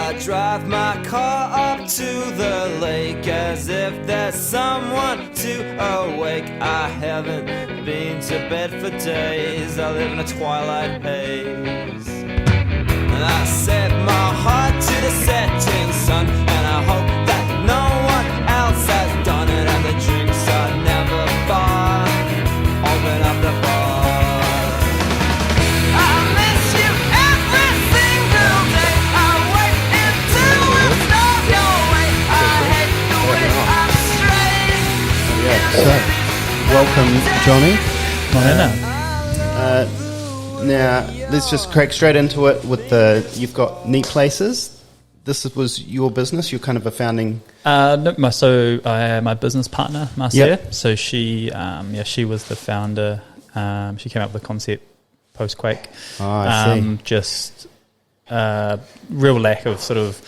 I drive my car up to the lake as if there's someone to awake. I haven't been to bed for days, I live in a twilight haze. And I set my heart to the setting sun, and I hope that no one else has done it. And the drinks are never far, open up the bar. I miss you every single day. I wait until it's not your way. I hate the way I'm straight. So, welcome, Johnny. Now, let's just crack straight into it with you've got Neat Places. This was your business. You're kind of a founding. No, my business partner, Marcia. Yep. So she was the founder. She came up with the concept post-quake. Oh, I see. Just real lack of sort of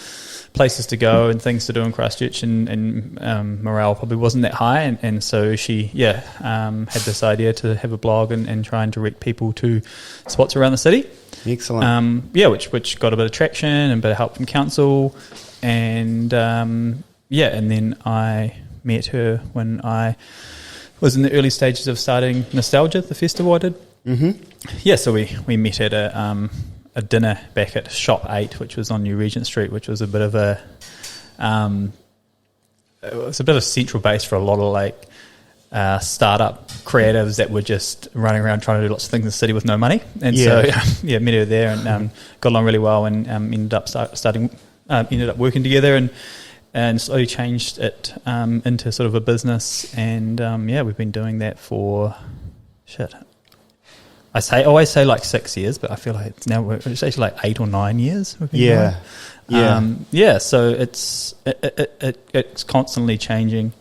places to go and things to do in Christchurch, and morale probably wasn't that high, and so she had this idea to have a blog and try and direct people to spots around the city. Excellent. Which got a bit of traction and a bit of help from council, and and then I met her when I was in the early stages of starting Nostalgia, the festival I did. Mm-hmm. So we met at a dinner back at Shop 8, which was on New Regent Street, which was a bit of a central base for a lot of startup creatives that were just running around trying to do lots of things in the city with no money. And so met her there and got along really well, and ended up working together and slowly changed it into sort of a business. And we've been doing that for I always say like 6 years, but I feel like it's actually like 8 or 9 years. So it's constantly changing,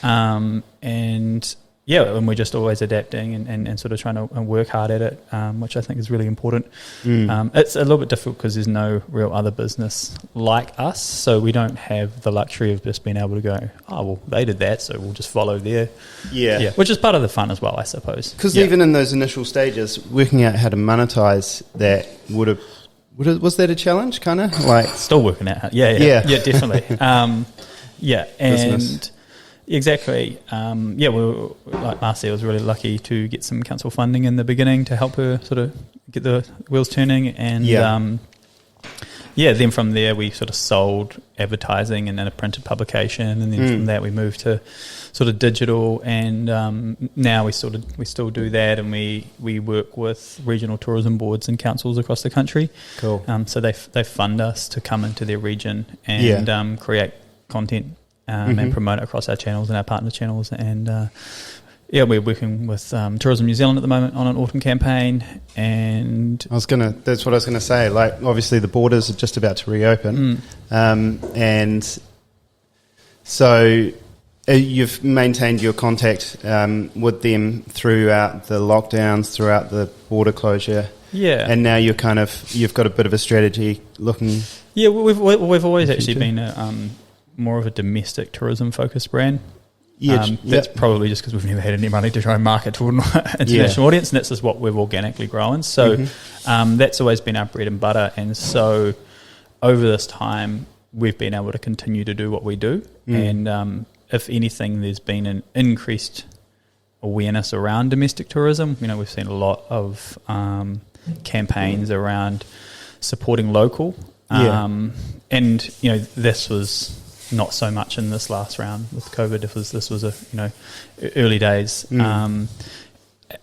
and we're just always adapting and sort of trying to work hard at it, which I think is really important. It's a little bit difficult because there's no real other business like us, so we don't have the luxury of just being able to go, oh, well, they did that, so we'll just follow there. Yeah, which is part of the fun as well, I suppose. Because even in those initial stages, working out how to monetize that was that a challenge, kind of? Like still working out. Yeah, definitely. Business. Exactly. We were, like Marcia was really lucky to get some council funding in the beginning to help her sort of get the wheels turning, and then from there we sort of sold advertising and then a printed publication, and then from that we moved to sort of digital, and now we still do that, and we work with regional tourism boards and councils across the country. Cool. So they fund us to come into their region and create content. And promote it across our channels and our partner channels. And we're working with Tourism New Zealand at the moment on an autumn campaign. And that's what I was going to say. Like, obviously the borders are just about to reopen. And so you've maintained your contact with them throughout the lockdowns, throughout the border closure. Yeah. And now you've got a bit of a strategy looking. Yeah, we've always actually been more of a domestic tourism focused brand. That's probably just because we've never had any money to try and market to an international audience, and that's just what we've organically grown. So that's always been our bread and butter, and so over this time we've been able to continue to do what we do, and if anything there's been an increased awareness around domestic tourism. We've seen a lot of campaigns around supporting local, and this was not so much in this last round with COVID. This was early days, and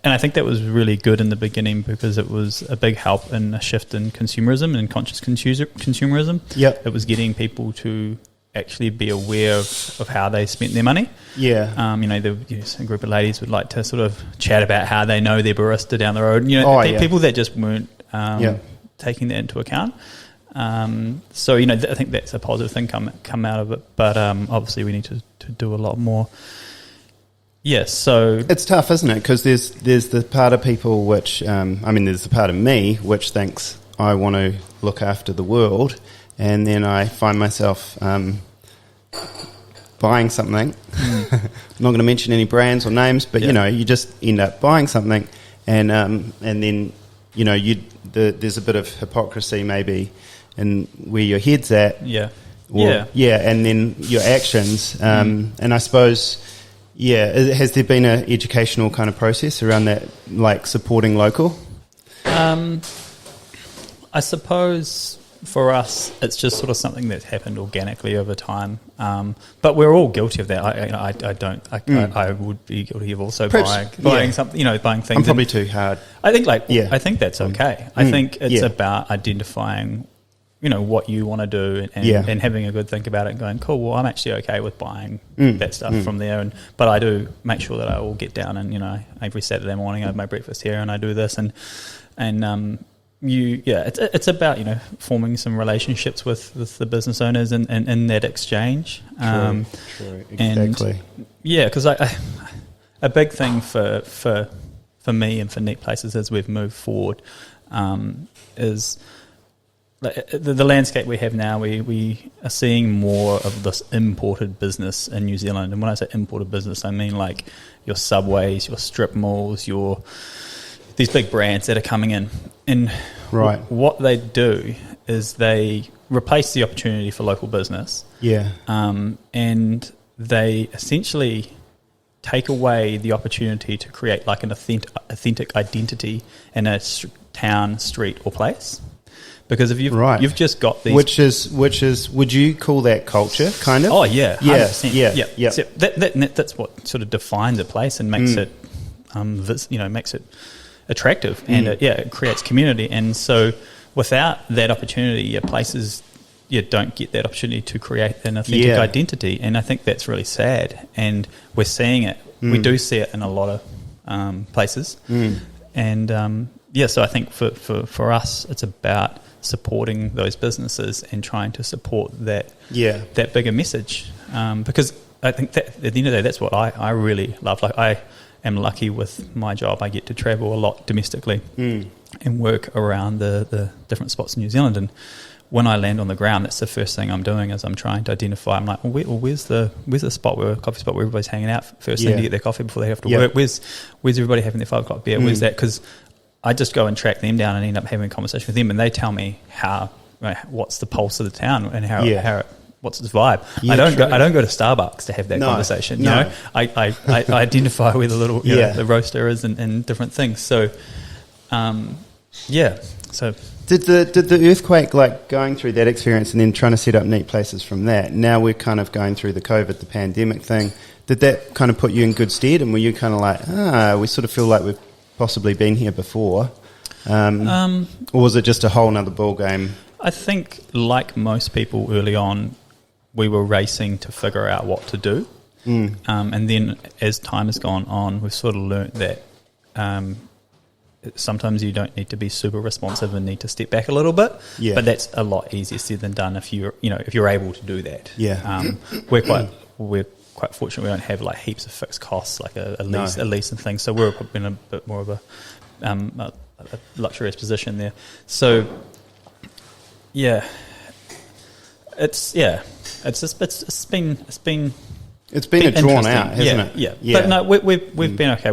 I think that was really good in the beginning because it was a big help in a shift in consumerism and conscious consumerism. Yep. It was getting people to actually be aware of how they spent their money. Yeah. A group of ladies would like to sort of chat about how they know their barista down the road. People that just weren't taking that into account. So I think that's a positive thing come out of it, but obviously we need to do a lot more. Yes, so it's tough, isn't it? Because there's the part of people which there's the part of me which thinks I want to look after the world, and then I find myself buying something. I'm not going to mention any brands or names, but you just end up buying something, and then there's a bit of hypocrisy maybe and where your head's at. Yeah. And then your actions. And I suppose, has there been an educational kind of process around that, like supporting local? I suppose for us, it's just sort of something that's happened organically over time. But we're all guilty of that. I would be guilty of also buying something, buying things. I'm probably too hard. I think I think that's okay. I think it's about identifying, what you want to do and having a good think about it and going, cool, well, I'm actually okay with buying that stuff from there. But I do make sure that I will get down and, every Saturday morning I have my breakfast here and I do this and it's about forming some relationships with the business owners and in that exchange. True, exactly. Because a big thing for me and for Neat Places as we've moved forward is the landscape we have now. We are seeing more of this imported business in New Zealand, and when I say imported business, I mean like your Subways, your strip malls, these big brands that are coming in. And what they do is they replace the opportunity for local business. Yeah. And they essentially take away the opportunity to create like an authentic identity in a town, street or place. Because if you've just got these... Which is, would you call that culture, kind of? Oh, yeah, 100%. Yeah. So that's what sort of defines a place and makes it, makes it attractive and it creates community. And so without that opportunity, places don't get that opportunity to create an authentic identity. And I think that's really sad. And we're seeing it. We do see it in a lot of places. And so I think for us, it's about supporting those businesses and trying to support that bigger message. Because I think that at the end of the day, that's what I really love. Like I am lucky with my job. I get to travel a lot domestically and work around the different spots in New Zealand. And when I land on the ground, that's the first thing I'm doing is I'm trying to identify. I'm like, where's the spot coffee spot where everybody's hanging out first thing to get their coffee before they have to work? Where's everybody having their 5 o'clock beer? Where's that? Because I just go and track them down and end up having a conversation with them, and they tell me what's the pulse of the town and how what's its vibe. I don't go to Starbucks to have that conversation. No. I identify where the little the roaster is and different things. So So did the earthquake, like going through that experience and then trying to set up Neat Places from that? Now we're kind of going through the pandemic thing. Did that kind of put you in good stead? And were you kind of like, we sort of feel like we've possibly been here before, or was it just a whole nother ball game? I think, like most people early on, we were racing to figure out what to do, and then as time has gone on, we've sort of learnt that sometimes you don't need to be super responsive and need to step back a little bit. But that's a lot easier said than done if you're able to do that. We're quite fortunate we don't have like heaps of fixed costs like a lease and things, so we're in a bit more of a luxurious position there. So it's been drawn out, hasn't it? But no, we've been okay.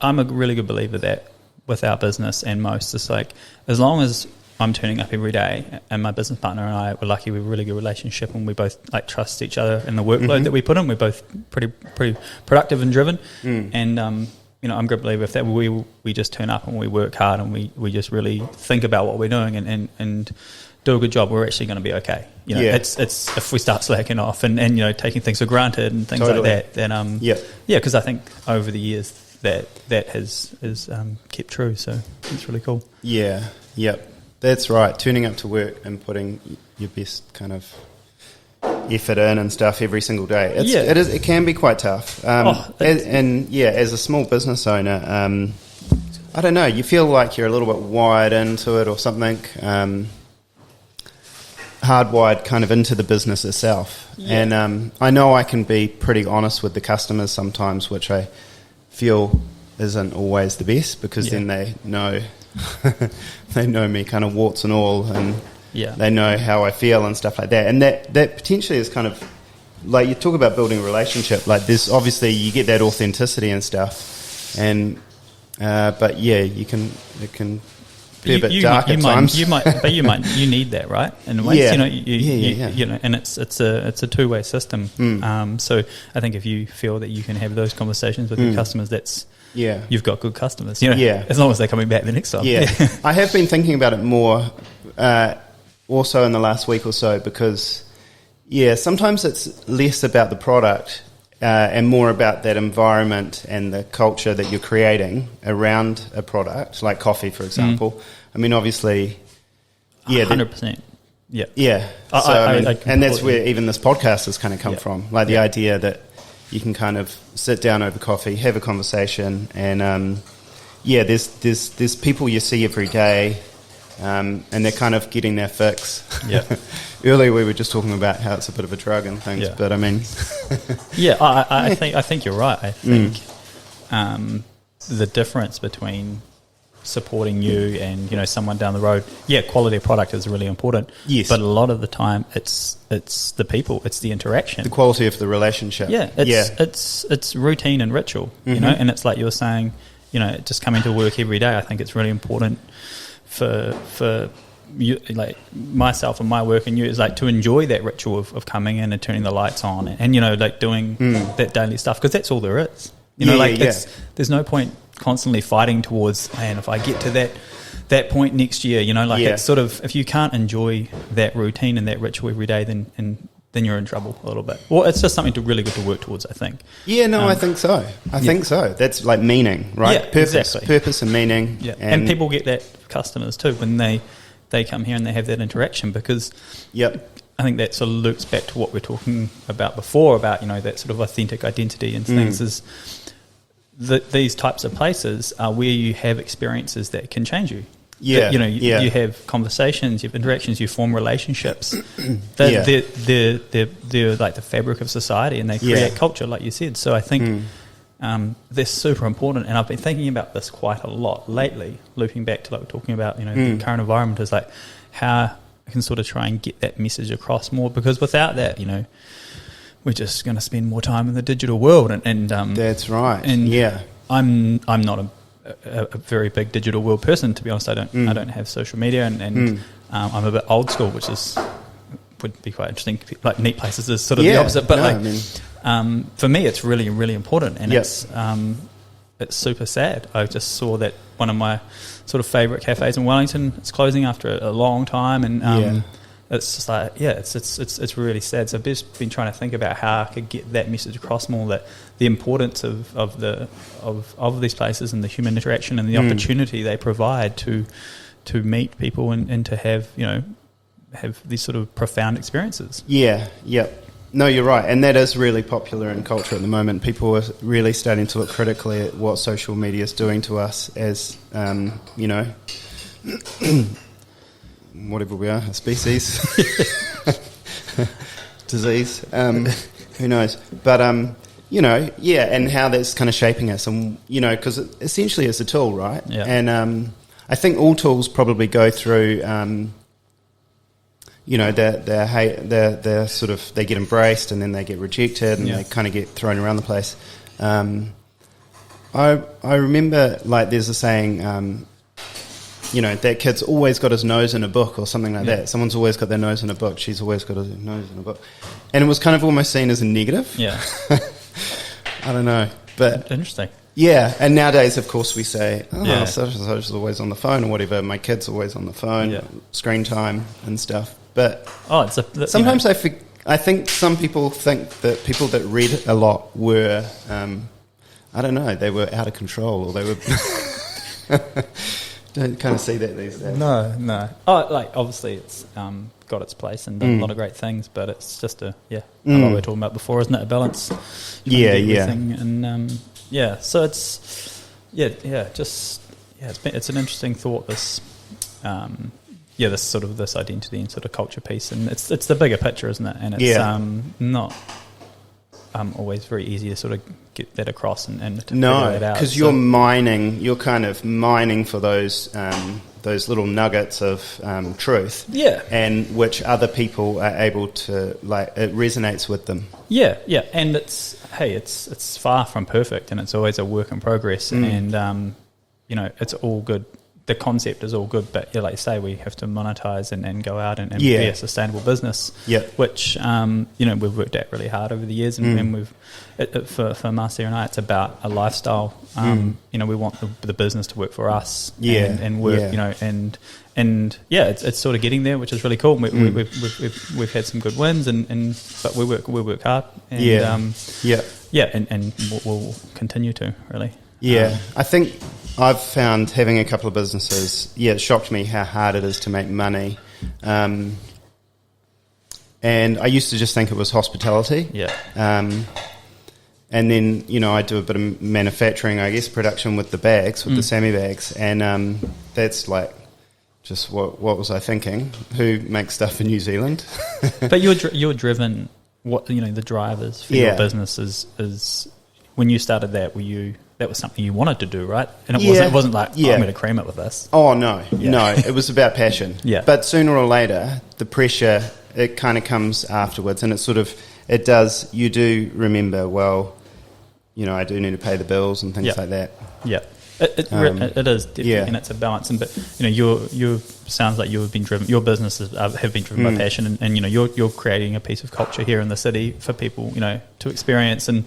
I'm a really good believer that with our business and most, it's like as long as I'm turning up every day, and my business partner and I were lucky. We have a really good relationship, and we both like trust each other in the workload that we put in. We're both pretty productive and driven, and I'm a good believer if that we just turn up and we work hard and we just really think about what we're doing and do a good job. We're actually going to be okay. It's if we start slacking off and taking things for granted and things like that, then because I think over the years that has kept true. So it's really cool. That's right. Turning up to work and putting your best kind of effort in and stuff every single day. It can be quite tough. As a small business owner, I don't know. You feel like you're a little bit wired into it or something. Hardwired kind of into the business itself. And I know I can be pretty honest with the customers sometimes, which I feel isn't always the best because then they know. They know me kind of warts and all, and they know how I feel and stuff like that. And that potentially is kind of like you talk about building a relationship. Like there's obviously you get that authenticity and stuff, and it can be a bit dark at times. You need that, right? And ways, you know, and it's a two-way system. So I think if you feel that you can have those conversations with your customers, you've got good customers. You know, as long as they're coming back the next time. Yeah, I have been thinking about it more, also in the last week or so, because sometimes it's less about the product. And more about that environment and the culture that you're creating around a product, like coffee, for example. I mean, obviously, 100%. Yeah. Yeah. So, and that's where even this podcast has kind of come from. Like the idea that you can kind of sit down over coffee, have a conversation, and there's people you see every day, and they're kind of getting their fix. Yeah. Earlier we were just talking about how it's a bit of a drug and things, but I mean, I think you're right. I think the difference between supporting you and, you know, someone down the road, quality of product is really important. Yes, but a lot of the time it's the people, it's the interaction, the quality of the relationship. It's routine and ritual, you know, and it's like you were saying, you know, just coming to work every day. I think it's really important for you, like myself and my work and you, is like to enjoy that ritual of coming in and turning the lights on and you know, like doing that daily stuff, because that's all there is. You know, there's no point constantly fighting towards, and if I get to that point next year, you know, like it's sort of, if you can't enjoy that routine and that ritual every day, then you're in trouble a little bit. Well, it's just something really good to work towards, I think. Yeah, no, I think so. I think so. That's like meaning, right? Yeah, exactly. Purpose and meaning. Yeah, and people get that, customers too, when they come here and they have that interaction, because I think that sort of loops back to what we're talking about before, about, you know, that sort of authentic identity and things, is that these types of places are where you have experiences that can change you. Yeah, you know, you have conversations, you have interactions, you form relationships. They're like the fabric of society, and they create culture, like you said. So I think they're super important, and I've been thinking about this quite a lot lately, looping back to like we're talking about, you know, the current environment, is like how I can sort of try and get that message across more, because without that, you know, we're just going to spend more time in the digital world, and that's right. And I'm not a very big digital world person, to be honest. I don't have social media, and I'm a bit old school, which would be quite interesting. Like Neat Places is sort of the opposite, but for me, it's really, really important, and it's super sad. I just saw that one of my sort of favourite cafes in Wellington is closing after a long time, and it's just like it's really sad. So I've just been trying to think about how I could get that message across more, that the importance of these places and the human interaction and the opportunity they provide to meet people and to have, you know, have these sort of profound experiences. No, you're right, and that is really popular in culture at the moment. People are really starting to look critically at what social media is doing to us as, you know, whatever we are, a species, disease, who knows? But, you know, and how that's kind of shaping us, and, you know, because essentially it's a tool, right? Yeah. And I think all tools probably go through... you know, they're sort of, they get embraced and then they get rejected, and they kind of get thrown around the place. I remember, like, there's a saying, you know, that kid's always got his nose in a book or something like that. Someone's always got their nose in a book. She's always got her nose in a book. And it was kind of almost seen as a negative. Yeah. I don't know. But interesting. Yeah, and nowadays, of course, we say, such and such is always on the phone or whatever. My kid's always on the phone, screen time and stuff. But sometimes I think some people think that people that read a lot were, I don't know, they were out of control, or they were... Don't kind of see that these days. No. Oh, like, obviously it's got its place and done a lot of great things, but it's just what we were talking about before, isn't it? A balance. And so it's it's an interesting thought, this this sort of this identity and sort of culture piece, and it's the bigger picture, isn't it? And it's not always very easy to sort of get that across and to figure it out. Because you're kind of mining for those little nuggets of truth, and which other people are able to, like, it resonates with them. And it's far from perfect, and it's always a work in progress, and you know, it's all good the concept is all good, but like you say, we have to monetize and go out and be a sustainable business. Which we've worked at really hard over the years, and we've for Marcia and I, it's about a lifestyle. We want the business to work for us, and work, it's sort of getting there, which is really cool. We've had some good wins, but we work hard, and we'll continue to really. I think I've found having a couple of businesses, it shocked me how hard it is to make money. And I used to just think it was hospitality. And then, I do a bit of manufacturing, I guess, production with the bags, with the Sammy bags. And that's like, just what was I thinking? Who makes stuff in New Zealand? But you're driven, the drivers for your business is when you started that, that was something you wanted to do, right? And it wasn't like, I'm going to cream it with this. Oh, no. It was about passion. But sooner or later, the pressure, it kind of comes afterwards, and you do remember, well, I do need to pay the bills and things like that. It is definitely, and it's a balance. And but you sounds like you've been driven. Your businesses have been driven by passion, and you're creating a piece of culture here in the city for people to experience. And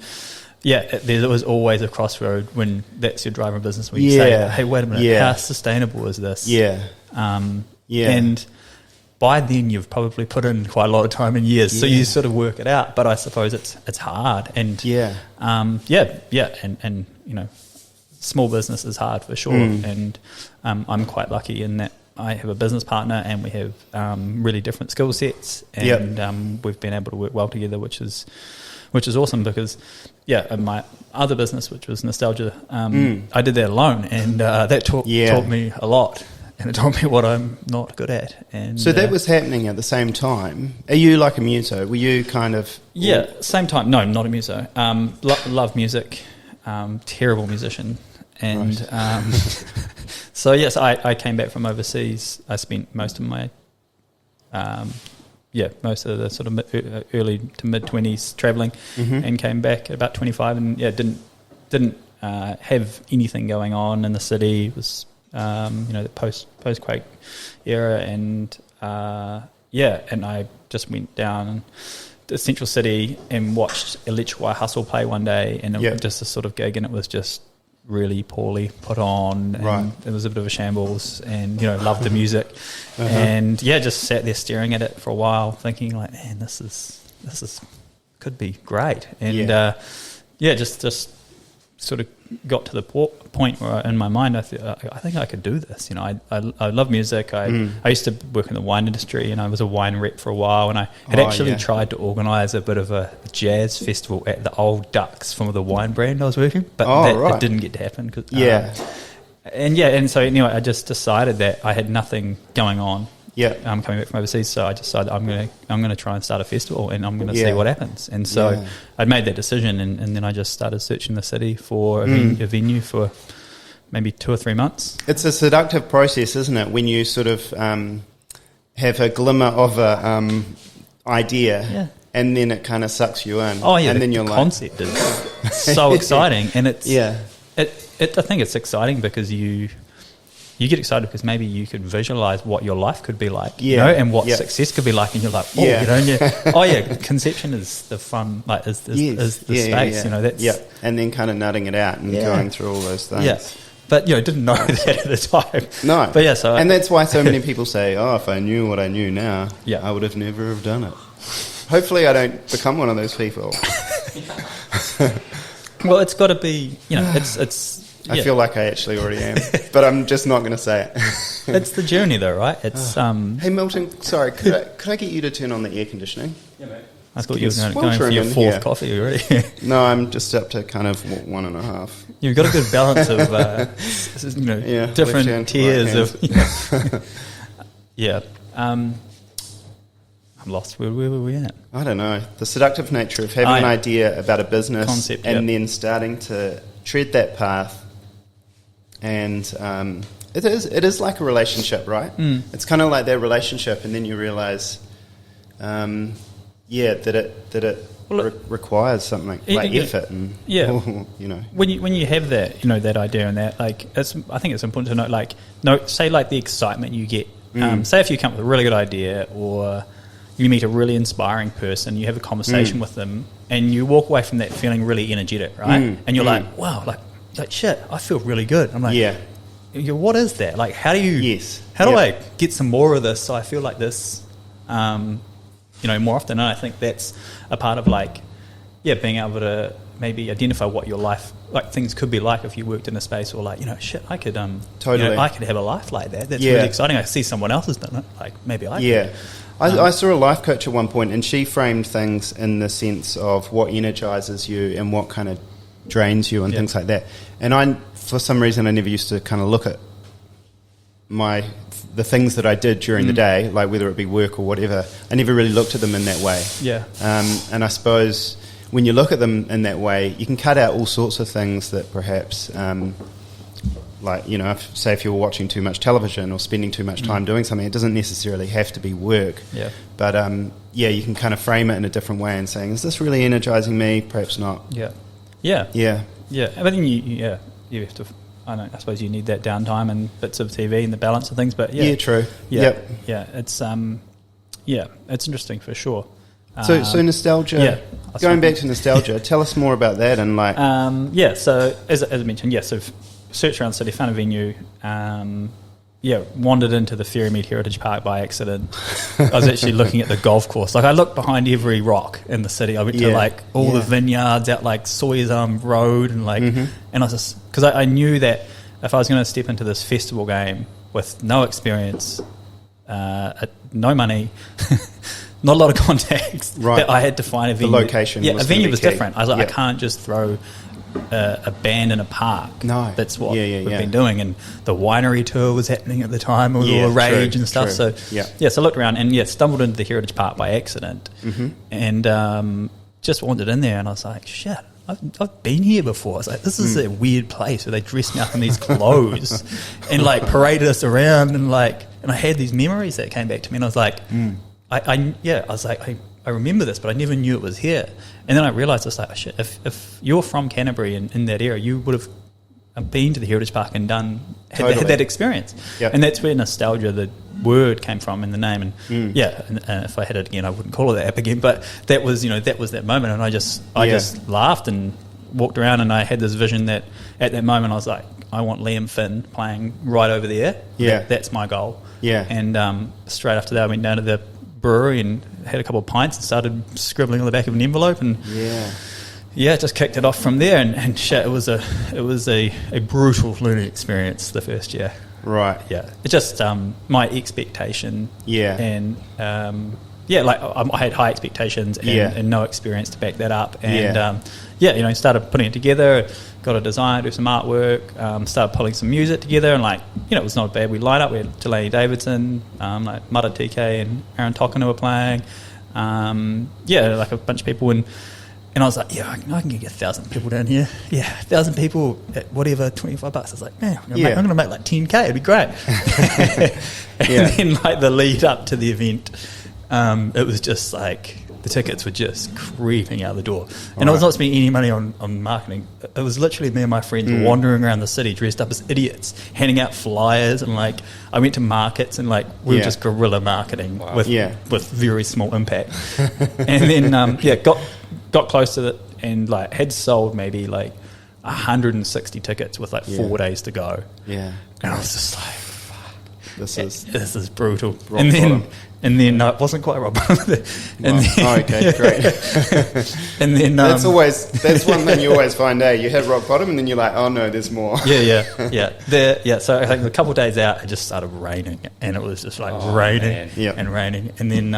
there was always a crossroad when that's your driving business when you say, "Hey, wait a minute, how sustainable is this?" And by then you've probably put in quite a lot of time and years, so you sort of work it out. But I suppose it's hard, and small business is hard for sure. And I'm quite lucky in that I have a business partner, and we have really different skill sets, and we've been able to work well together, which is awesome because my other business, which was Nostalgia, I did that alone, and that taught me a lot. And it taught me what I'm not good at. And so that was happening at the same time. Are you like a muso? Were you kind of... same time. No, not a muso. Love music. Terrible musician. And so, yes, I came back from overseas. I spent most of my... most of the sort of early to mid-20s travelling, and came back at about 25 and didn't have anything going on in the city. It was... the post-quake era, and and I just went down to Central City and watched Electric White Hustle play one day, and it was just a sort of gig, and it was just really poorly put on, and it was a bit of a shambles, and loved the music, and just sat there staring at it for a while, thinking like, man, this is could be great, and just sort of got to the point where in my mind I think I could do this. I love music. I used to work in the wine industry, and I was a wine rep for a while, and I had tried to organise a bit of a jazz festival at the Old Ducks from the wine brand I was working, but it didn't get to happen. And so anyway, I just decided that I had nothing going on. I'm coming back from overseas, so I decided I'm going to try and start a festival, and I'm going to see what happens. And so I'd made that decision, and then I just started searching the city for a venue for maybe 2 or 3 months. It's a seductive process, isn't it? When you sort of have a glimmer of a idea, and then it kind of sucks you in. Oh yeah, and then the concept is so exciting, and it's I think it's exciting because you get excited because maybe you could visualize what your life could be like, and what success could be like, and you're like, conception is the fun, like is the space, that's and then kind of nutting it out and going through all those things. But didn't know that at the time. No, but that's why so many people say, "Oh, if I knew what I knew now, I would have never have done it." Hopefully, I don't become one of those people. Well, it's got to be, it's. I feel like I actually already am, but I'm just not going to say it. It's the journey, though, right? It's Hey, Milton, sorry, could I get you to turn on the air conditioning? Yeah, mate. I thought you were going for your fourth coffee already. No, I'm just up to kind of 1.5. You've got a good balance of, different tiers of. I'm lost. Where were we at? I don't know. The seductive nature of having an idea about a business concept, and then starting to tread that path. And it is like a relationship, right? It's kind of like that relationship, and then you realise, that requires something like effort and when you have that that idea and that I think it's important to note say like the excitement you get. Say if you come up with a really good idea or you meet a really inspiring person, you have a conversation with them, and you walk away from that feeling really energetic, right? And you're like, wow, like shit, I feel really good. I'm like, what is that? Like, how do you? How do I get some more of this? So I feel like this, more often. And I think that's a part of being able to maybe identify what your life things could be like if you worked in a space or shit, I could totally I could have a life like that. That's really exciting. I see someone else has done it. Like maybe I could. I saw a life coach at one point, and she framed things in the sense of what energizes you and what kind of drains you and things like that. And for some reason, I never used to kind of look at the things that I did during the day, like whether it be work or whatever. I never really looked at them in that way. And I suppose when you look at them in that way, you can cut out all sorts of things that perhaps, if you're watching too much television or spending too much time doing something, it doesn't necessarily have to be work. But you can kind of frame it in a different way and saying, is this really energizing me? Perhaps not. But then you have to. I suppose you need that downtime and bits of TV and the balance of things. But true. It's it's interesting for sure. So nostalgia. Going back to nostalgia, tell us more about that and So as I mentioned, so searched around the city, found a venue. Wandered into the Ferrymead Heritage Park by accident. I was actually looking at the golf course. I looked behind every rock in the city. I went to all the vineyards out Sawyer's Road and and I was just because I knew that if I was going to step into this festival game with no experience, no money. Not a lot of contacts. That I had to find a venue. The location. A venue was different. I was like, I can't just throw a band in a park. No, that's what we've been doing. And the winery tour was happening at the time with all the rage and stuff. So so I looked around and stumbled into the Heritage Park by accident, and just wandered in there, and I was like, shit. I've been here before. I was like, this is a weird place where they dressed me up in these clothes and paraded us around and I had these memories that came back to me, and I was like. I was like, I remember this, but I never knew it was here. And then I realised, I was like, oh, shit, if you're from Canterbury in that area, you would have been to the Heritage Park and had that experience. And that's where nostalgia, the word, came from in the name. And and if I had it again, I wouldn't call it that app again. But that was that moment, and I just laughed and walked around, and I had this vision that at that moment I was like, I want Liam Finn playing right over there. That's my goal. And straight after that, I went down to the brewery and had a couple of pints and started scribbling on the back of an envelope and just kicked it off from there and shit, it was a brutal learning experience the first year. It just my expectation and I had high expectations and no experience to back that up and started putting it together, got a design, do some artwork, started pulling some music together, and it was not bad. We lined up. We had Delaney Davidson, Mudda TK and Aaron Tokeno were playing, a bunch of people, and I was like, I can get 1,000 people down here. 1,000 people at whatever, $25. I was like, man, I'm going to make 10K. It'd be great. And then the lead up to the event, it was just the tickets were just creeping out the door. And I was not spending any money on marketing. It was literally me and my friends wandering around the city dressed up as idiots, handing out flyers, and I went to markets and we were just guerrilla marketing with very small impact. And then got close to it and had sold maybe 160 tickets with 4 days to go. And I was just like, this is brutal. And then it wasn't quite rock bottom. Okay, great. And then that's one thing you always find. You hit rock bottom, and then you're like, oh no, there's more. So I think a couple of days out, it just started raining, and it was just raining and raining. And then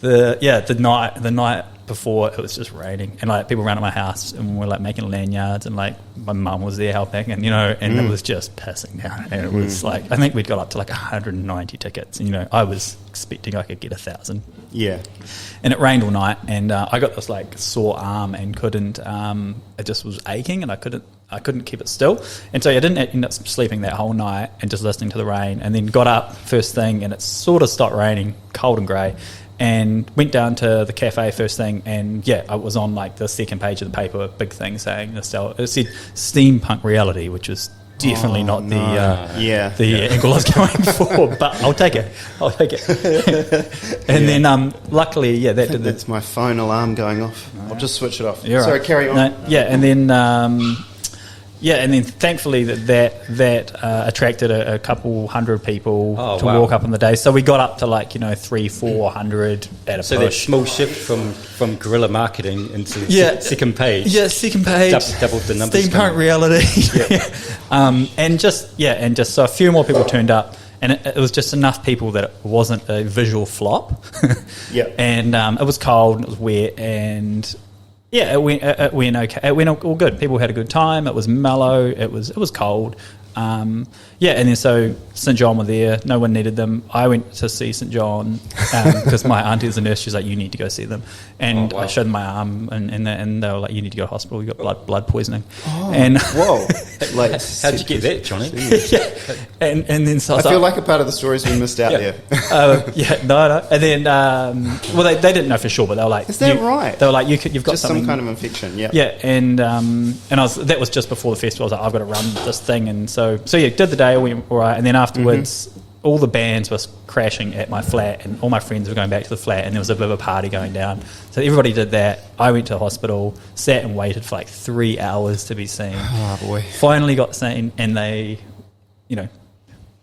the night before, it was just raining, and people around at my house, and we were making lanyards, and my mum was there helping, and and it was just pissing down, and it was I think we'd got up to 190 tickets, and I was expecting I could get 1,000. And it rained all night, and I got this sore arm and couldn't. It just was aching, and I couldn't keep it still, and so I didn't end up sleeping that whole night and just listening to the rain, and then got up first thing, and it sort of stopped raining, cold and grey. and went down to the cafe first thing, and I was on like the second page of the paper, a big thing saying it said steampunk reality, which was definitely not the angle I was going for, but I'll take it. And then luckily, that's my phone alarm going off. I'll just switch it off. You're Sorry, right. carry on. And then thankfully that attracted a couple hundred people to walk up on the day. So we got up to 300-400 at a so push. that small shift from guerrilla marketing into second page. Yeah, second page. Doubled the numbers. Steampunk reality. And just so a few more people turned up. And it was just enough people that it wasn't a visual flop. And it was cold and it was wet, and it went okay. It went all good. People had a good time. It was mellow. It was cold. And then so St John were there. No one needed them. I went to see St John because my auntie is a nurse. She's like, you need to go see them. And I showed them my arm, and they were like, you need to go to hospital. You got blood poisoning. Whoa! How'd you get that, Johnny? And then so I feel like a part of the stories we missed out there. No. And then they didn't know for sure, but they were like, is that right? They were like, you've got just something, some kind of infection. And that was just before the festival. I was like, I've got to run this thing, and so did the day. We went all right, and then afterwards, all the bands were crashing at my flat, and all my friends were going back to the flat, and there was a bit of a party going down. So everybody did that. I went to the hospital, sat and waited for 3 hours to be seen. Oh boy! Finally got seen, and they,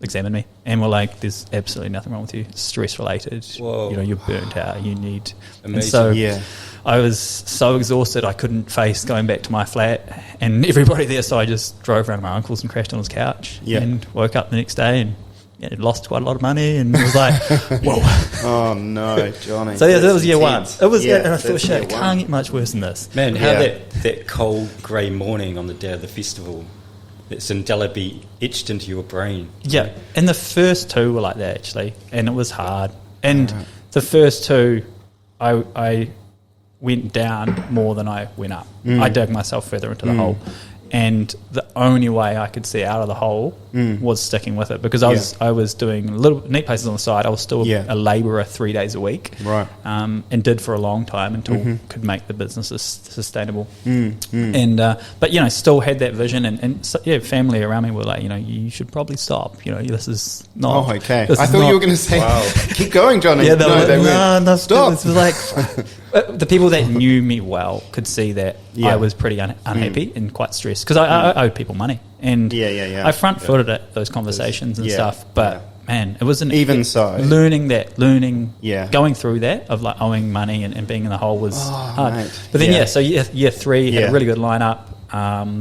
examined me and were like, "There's absolutely nothing wrong with you. Stress related. Whoa. You're burnt out. You need." Amazing. And so I was so exhausted I couldn't face going back to my flat and everybody there, so I just drove around my uncle's and crashed on his couch and woke up the next day and lost quite a lot of money and was like, whoa. Oh no, Johnny. So that was year one. It was, and I thought, shit, it can't get much worse than this. Man, how that cold grey morning on the day of the festival, it's indelibly etched into your brain. Yeah, and the first two were like that actually, and it was hard. And the first two, I went down more than I went up. I dug myself further into the hole, and the only way I could see out of the hole was sticking with it, because I was doing little neat places on the side. I was still a labourer 3 days a week, right? And did for a long time until could make the business sustainable. But still had that vision, and family around me were like, you should probably stop. This is not. Oh, okay. I thought you were going to say, keep going, Johnny. Yeah, no, stop. It was like the people that knew me well could see that I was pretty unhappy and quite stressed, because I owed people money, and I front-footed at those conversations and stuff. But man, it wasn't learning, going through that of owing money and being in the hole was hard. Mate. But then so year three had a really good lineup.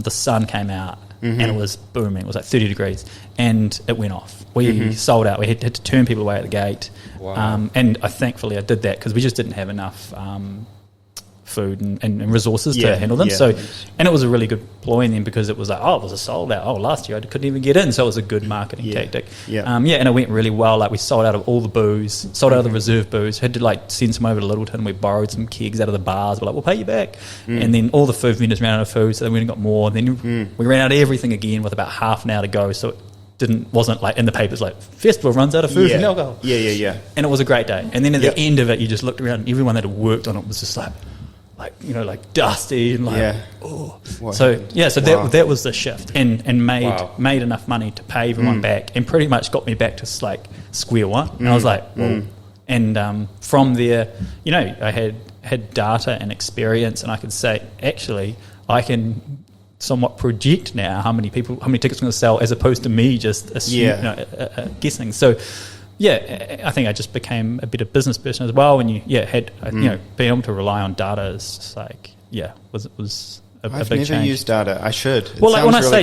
The sun came out and it was booming. It was like 30 degrees and it went off. We sold out. We had to turn people away at the gate. Wow. And thankfully I did that because we just didn't have enough food and resources to handle them. So, and it was a really good ploy then, because it was like, it was a sold out. Last year I couldn't even get in. So it was a good marketing tactic. And it went really well. Like, we sold out of all the booze, sold out of the reserve booze, had to send some over to Littleton. We borrowed some kegs out of the bars. We're like, we'll pay you back. And then all the food vendors ran out of food, so then we got more. Then we ran out of everything again with about half an hour to go. So it wasn't like in the papers like festival runs out of food and alcohol. And it was a great day. And then at the end of it, you just looked around and everyone that had worked on it was just like dusty and that was the shift, and made enough money to pay everyone back, and pretty much got me back to square one. And I was like, whoa. And from there, I had data and experience, and I could say, actually, I can somewhat project now how many tickets I'm going to sell, as opposed to me just guessing. So I think I just became a better business person as well. And had being able to rely on data is just was a I've big never change. used data. I should. When I say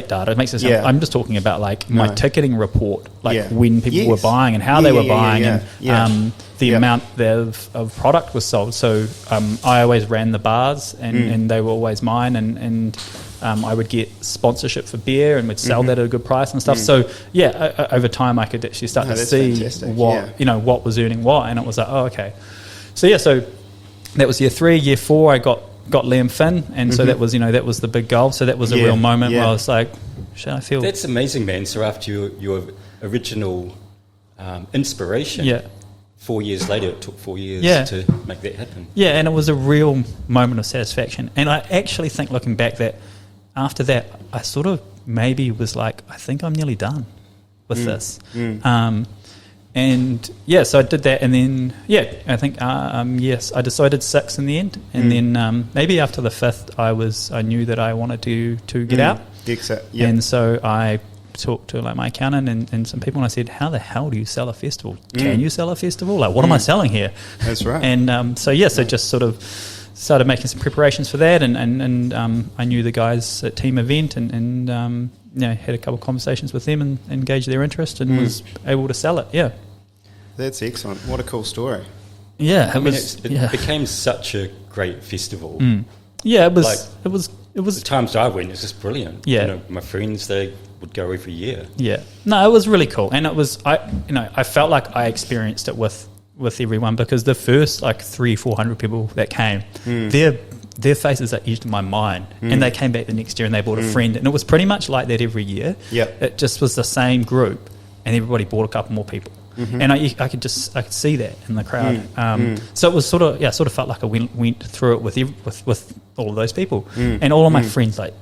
data, it makes it sound, I'm just talking about my ticketing report, when people were buying and how they were buying, and the amount of product was sold. So I always ran the bars, and they were always mine, and I would get sponsorship for beer, and we'd sell that at a good price and stuff. So over time I could actually start to see what was earning what, and it was like, okay. So that was year 3. Year 4 I got Liam Finn, and so that was the big goal. So that was a real moment where I was like, I feel that's amazing, man. So after your original inspiration 4 years later, it took 4 years to make that happen. Yeah, and it was a real moment of satisfaction. And I actually think, looking back, that after that, I sort of maybe was like, I think I'm nearly done with this. And yeah, so I did that, and then I think I decided 6 in the end, and then maybe after the 5th, I knew that I wanted to get out. Exactly. And so I talked to like my accountant and some people, and I said, how the hell do you sell a festival? Can you sell a festival? Like, what am I selling here? That's right. And so just sort of started making some preparations for that, and I knew the guys at Team Event, and had a couple of conversations with them and engaged their interest, and was able to sell it. Yeah, that's excellent. What a cool story. Yeah, it became such a great festival. Yeah, it was. Like, it was. The times I went, it was just brilliant. Yeah, my friends, they would go every year. Yeah, no, it was really cool, and it was. I felt like I experienced it with everyone, because the first like 300-400 people that came, their faces are etched in my mind, and they came back the next year and they brought a friend, and it was pretty much like that every year. Yeah, it just was the same group, and everybody brought a couple more people, and I could see that in the crowd. So it was sort of felt like I went through it with all of those people, and all of my friends, like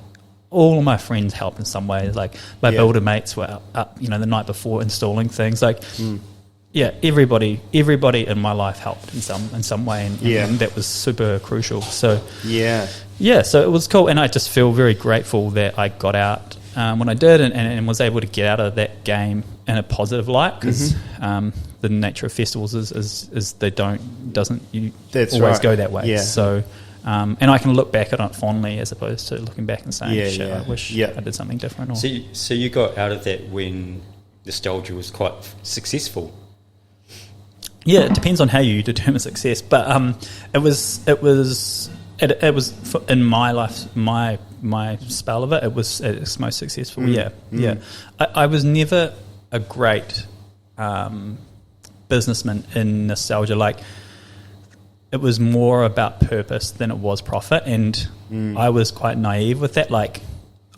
all of my friends helped in some way. Like my builder mates were up the night before installing things, like. Yeah, everybody in my life helped in some way, and that was super crucial. So so it was cool, and I just feel very grateful that I got out when I did, and was able to get out of that game in a positive light, because the nature of festivals is they doesn't always go that way. Yeah. So. And I can look back at it fondly, as opposed to looking back and saying, I wish I did something different. Or. So you got out of that when nostalgia was quite successful. Yeah, it depends on how you determine success, but it was in my life, my spell of it. It was at its most successful. I was never a great businessman in nostalgia. Like, it was more about purpose than it was profit, and I was quite naive with that. Like,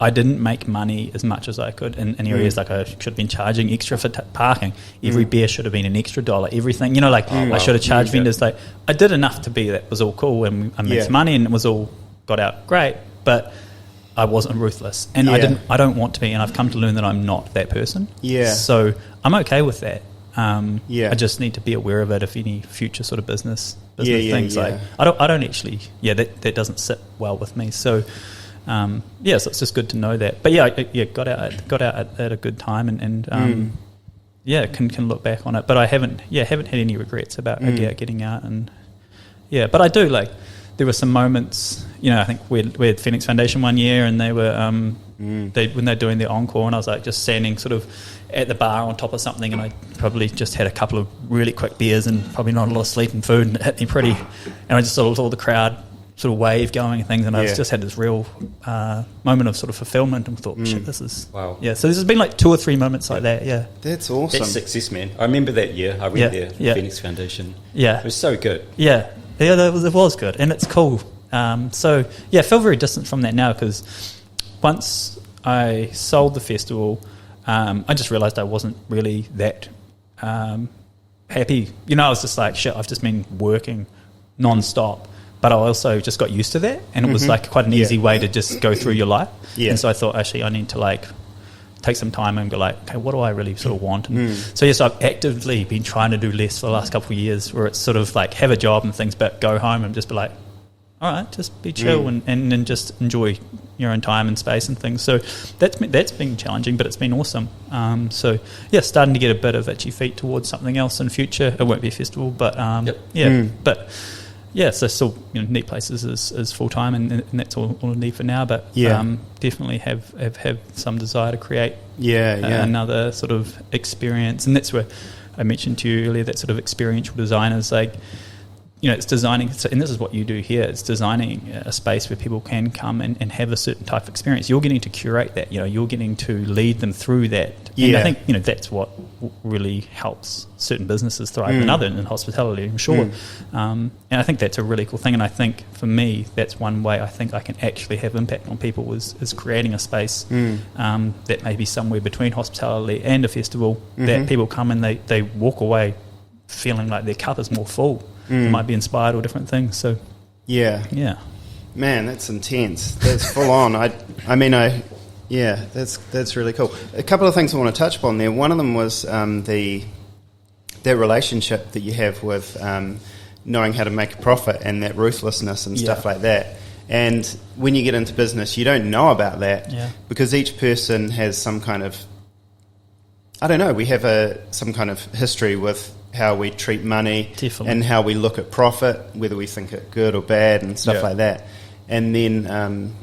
I didn't make money as much as I could in areas like I should have been charging extra for parking. Every beer should have been an extra $1. Everything, I should have charged vendors. Like, I did enough to be that was all cool, and I made some money, and it was all got out great. But I wasn't ruthless, and I don't want to be, and I've come to learn that I'm not that person. Yeah. So I'm okay with that. I just need to be aware of it if any future sort of business things. Like, I don't actually. That doesn't sit well with me. So. So it's just good to know that. But got out at a good time, and can look back on it. But I haven't had any regrets about getting out, and but I do, like, there were some moments. I think we had Phoenix Foundation one year, and they were when they're doing their encore, and I was like just standing sort of at the bar on top of something, and I probably just had a couple of really quick beers and probably not a lot of sleep and food, and it hit me pretty, and I just saw all the crowd sort of wave going and things, and I just had this real moment of sort of fulfillment, and thought, shit, this is wow. Yeah, so there's been like 2 or 3 moments like that. Yeah, that's awesome. That's success, man. I remember that year I went there, Phoenix Foundation. Yeah, it was so good. Yeah, it was good, and it's cool. I feel very distant from that now, because once I sold the festival, I just realised I wasn't really that happy. I was just like, shit, I've just been working non-stop. But I also just got used to that, and it was like quite an easy way to just go through your life. Yeah. And so I thought, actually, I need to like take some time and go like, okay, what do I really sort of want? And so I've actively been trying to do less for the last couple of years, where it's sort of like have a job and things, but go home and just be like, all right, just be chill and just enjoy your own time and space and things. So that's been challenging, but it's been awesome. Starting to get a bit of itchy feet towards something else in future. It won't be a festival, but but. Yeah, so still need places as full time, and that's all I need for now. But definitely have some desire to create another sort of experience, and that's where I mentioned to you earlier, that sort of experiential design is like, it's designing, and this is what you do here. It's designing a space where people can come and have a certain type of experience. You're getting to curate that. You're getting to lead them through that. And I think that's what really helps certain businesses thrive and other in hospitality, I'm sure. And I think that's a really cool thing. And I think for me, that's one way I think I can actually have impact on people is creating a space that may be somewhere between hospitality and a festival that people come and they walk away feeling like their cup is more full. They might be inspired or different things. So yeah. Man, that's intense. That's full on. That's really cool. A couple of things I want to touch upon there. One of them was that relationship that you have with knowing how to make a profit and that ruthlessness and stuff like that. And when you get into business, you don't know about that because each person has some kind of, I don't know, we have some kind of history with how we treat money and how we look at profit, whether we think it good or bad and stuff like that. And then,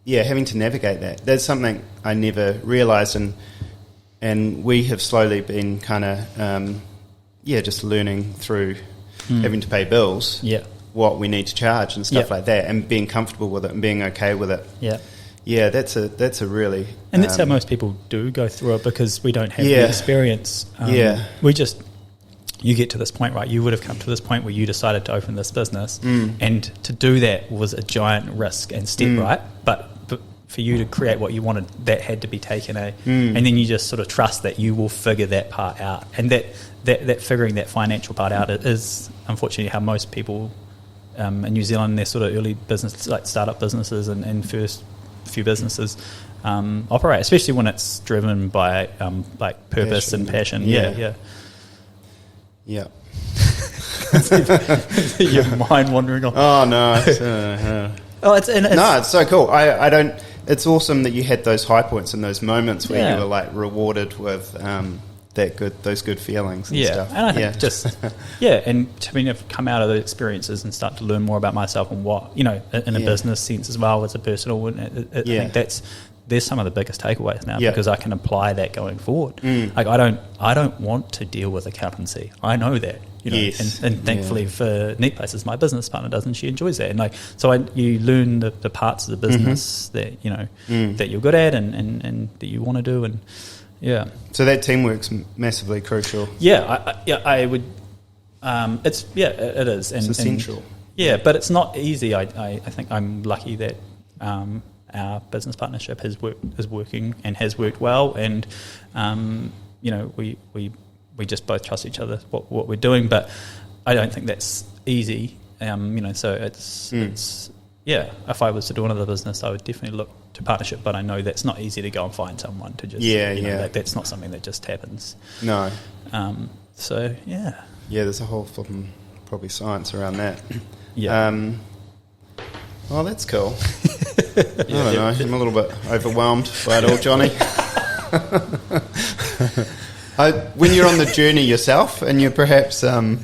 having to navigate that. That's something I never realised, and we have slowly been kind of, just learning through having to pay bills, what we need to charge and stuff like that, and being comfortable with it and being okay with it. Yeah, that's a really... And that's how most people do go through it, because we don't have the experience. You get to this point, right? You would have come to this point where you decided to open this business, and to do that was a giant risk and step, right? But for you to create what you wanted, that had to be taken, and then you just sort of trust that you will figure that part out, and that figuring that financial part out is unfortunately how most people in New Zealand, their sort of early business, like startup businesses and first few businesses, operate, especially when it's driven by like purpose and passion. Yeah. Your mind wandering off. Oh no! It's so cool. I don't. It's awesome that you had those high points and those moments where you were like rewarded with those good feelings and stuff. And I think and I've come out of those experiences and start to learn more about myself and what, in a business sense as well as a personal. I think there's some of the biggest takeaways now because I can apply that going forward. Like I don't want to deal with accountancy. I know that, and thankfully for Neat Places, my business partner does, and she enjoys that. And you learn the parts of the business that that you're good at and that you want to do, and So that teamwork's massively crucial. I would. It is. It's essential. But it's not easy. I think I'm lucky that our business partnership is working and has worked well, and we just both trust each other what we're doing. But I don't think that's easy. So it's if I was to do another business, I would definitely look to partnership. But I know that's not easy to go and find someone to just that's not something that just happens. No. There's a whole fucking probably science around that. Well, that's cool. I don't know. I'm a little bit overwhelmed by it all, Johnny. When you're on the journey yourself, and you're perhaps I'll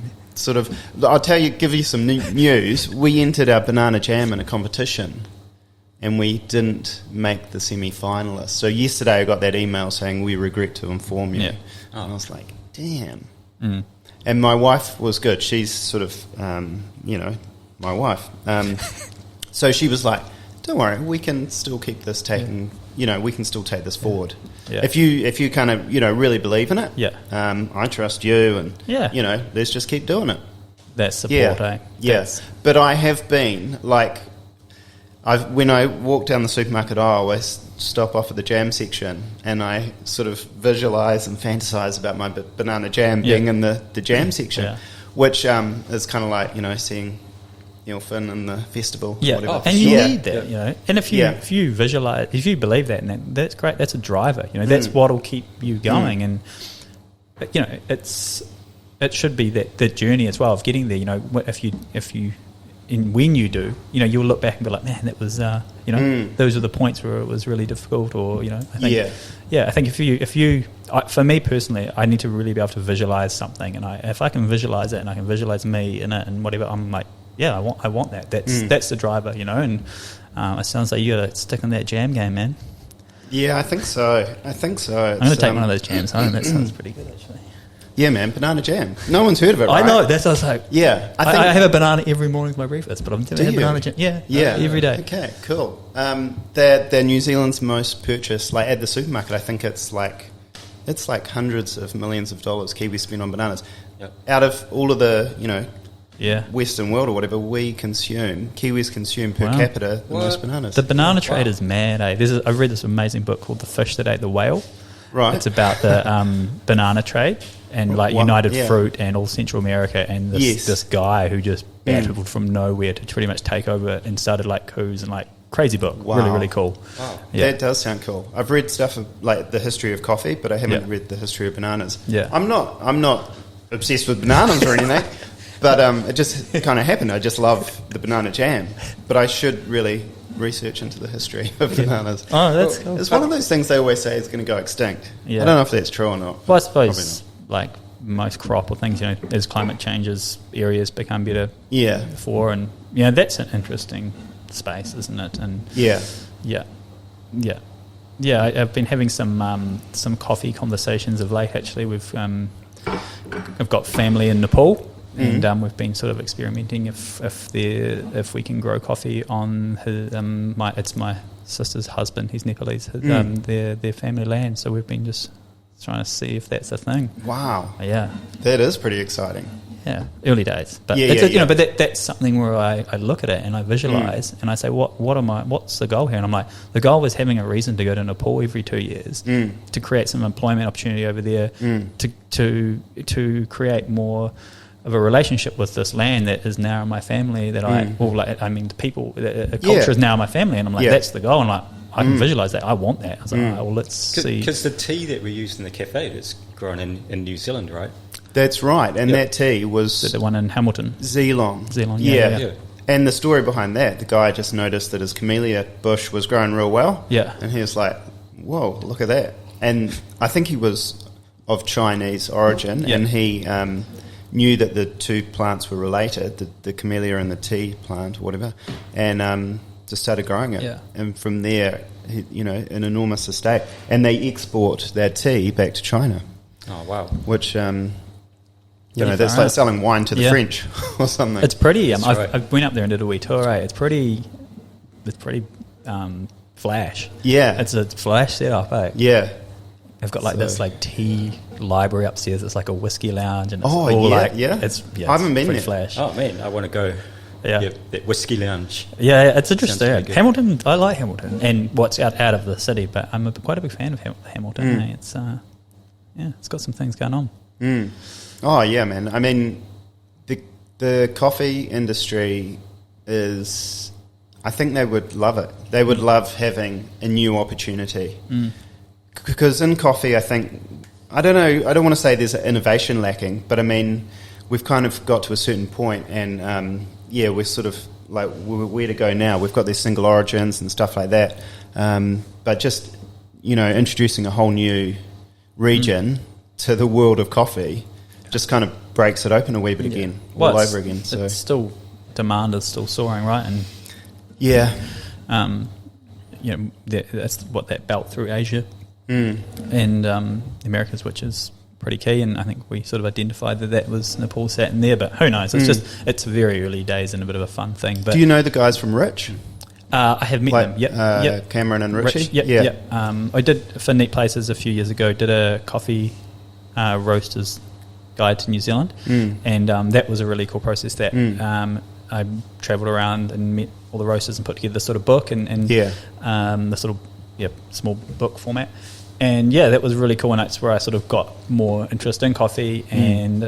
give you some news. We entered our banana jam in a competition, and we didn't make the semi-finalists. So yesterday I got that email saying we regret to inform you. And I was like, damn. And my wife was good. She's sort of, my wife. So she was like, don't worry, we can still keep this taking, we can still take this forward. If you kind of, really believe in it, I trust you, and, let's just keep doing it. That's support, Yes. But I have been, when I walk down the supermarket aisle, I stop off at the jam section, and I sort of visualise and fantasise about my banana jam being in the jam section, which is kind of like, seeing Neil Finn in the festival. And you need that, And if you visualise, if you believe that, and that's great. That's a driver. That's what'll keep you going. And it should be the journey as well of getting there. When you do, you'll look back and be like, man, that was those are the points where it was really difficult. Or I think I think if you for me personally, I need to really be able to visualise something, and if I can visualise it and I can visualise me in it and whatever, I'm like, I want that. That's the driver, and it sounds like you got to stick in that jam game, man. Yeah, I think so. I'm going to take one of those jams home. That sounds pretty good, actually. Yeah, man, banana jam. No one's heard of it, right? I know. That's what I was like. Yeah. I have a banana every morning for my breakfast, but I've never had banana jam. Yeah, every day. Okay, cool. They're New Zealand's most purchased, at the supermarket, I think it's like hundreds of millions of dollars Kiwis spend on bananas. Yep. Out of all of the, Western world or whatever, Kiwis consume per capita the most bananas. The banana trade is mad, eh? I've read this amazing book called The Fish That Ate the Whale. Right. It's about the banana trade, and like United Fruit and all Central America, and this guy who just battled from nowhere to pretty much take over and started like coups and like crazy book. Really, really cool. Wow. Yeah. That does sound cool. I've read stuff of like the history of coffee, but I haven't read the history of bananas. Yeah. I'm not obsessed with bananas or anything, but it just kind of happened. I just love the banana jam, but I should really research into the history of bananas. Oh, that's cool. It's one of those things they always say is going to go extinct. Yeah. I don't know if that's true or not. Well, I suppose like most crop or things, as climate changes, areas become better for, and that's an interesting space, isn't it? And I've been having some coffee conversations of late. Actually, I've got family in Nepal, and we've been sort of experimenting if we can grow coffee on it's my sister's husband. He's Nepalese. Their family land. So we've been just trying to see if that's a thing. Wow. Yeah, that is pretty exciting. Yeah, early days, but but that's something where I look at it and I visualize and I say, what's the goal here? And I'm like, the goal was having a reason to go to Nepal every 2 years to create some employment opportunity over there, to create more of a relationship with this land that is now my family. That the people, the culture is now my family, and I'm like, that's the goal. And like, I can visualize that. I want that. I was like, well, let's see. Because the tea that we used in the cafe is grown in New Zealand, right? That's right, and that tea was... the one in Hamilton? Zeelong. Yeah. And the story behind that, the guy just noticed that his camellia bush was growing real well. Yeah. And he was like, whoa, look at that. And I think he was of Chinese origin, and he knew that the two plants were related, the camellia and the tea plant, or whatever, and just started growing it. Yeah. And from there, an enormous estate. And they export their tea back to China. Oh, wow. Which... that's like selling wine to the French or something. It's pretty. I went up there and did a wee tour. It's pretty flash. Yeah, it's a flash setup. Yeah, they've got this like tea library upstairs. It's like a whiskey lounge, and it's I haven't been there. Flash. Oh man, I want to go. Yeah, that whiskey lounge. Yeah, it's interesting. Hamilton, I like Hamilton, and what's out of the city. But I'm quite a big fan of Hamilton. It's it's got some things going on. Mm. Oh yeah, man. I mean, the coffee industry is... I think they would love it. They would love having a new opportunity. Because in coffee, I think... I don't know, I don't want to say there's innovation lacking, but I mean, we've kind of got to a certain point and, we're sort of like, where to go now? We've got these single origins and stuff like that. But just, introducing a whole new region to the world of coffee... just kind of breaks it open a wee bit again, all over again. So it's still, demand is still soaring, right? And that's what that belt through Asia and the Americas, which is pretty key. And I think we sort of identified that was Nepal sat in there, but who knows? It's very early days and a bit of a fun thing. But do you know the guys from Rich? I have met them. Yep. Cameron and Richie. Yep. I did for Neat Places a few years ago. Did a coffee roasters guide to New Zealand, and that was a really cool process. That I travelled around and met all the roasters and put together this sort of book and the sort of small book format, and that was really cool. And that's where I sort of got more interest in coffee and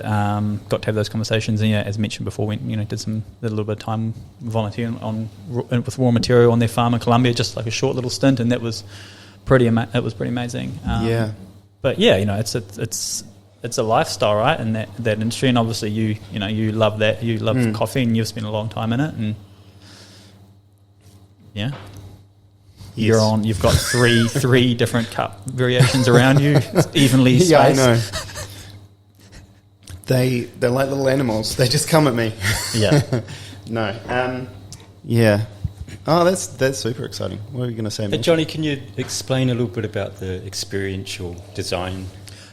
got to have those conversations. And as mentioned before, went did a little bit of time volunteering with raw material on their farm in Colombia, just like a short little stint, and that was pretty amazing. But it's a lifestyle, right? And that industry, and obviously you love that. You love coffee, and you've spent a long time in it, and you're on. You've got three different cup variations around you, evenly spaced. Yeah, I know. They're like little animals. They just come at me. Yeah. No. Yeah. Oh, that's super exciting. What are you going to say, Mitch? Johnny, can you explain a little bit about the experiential design?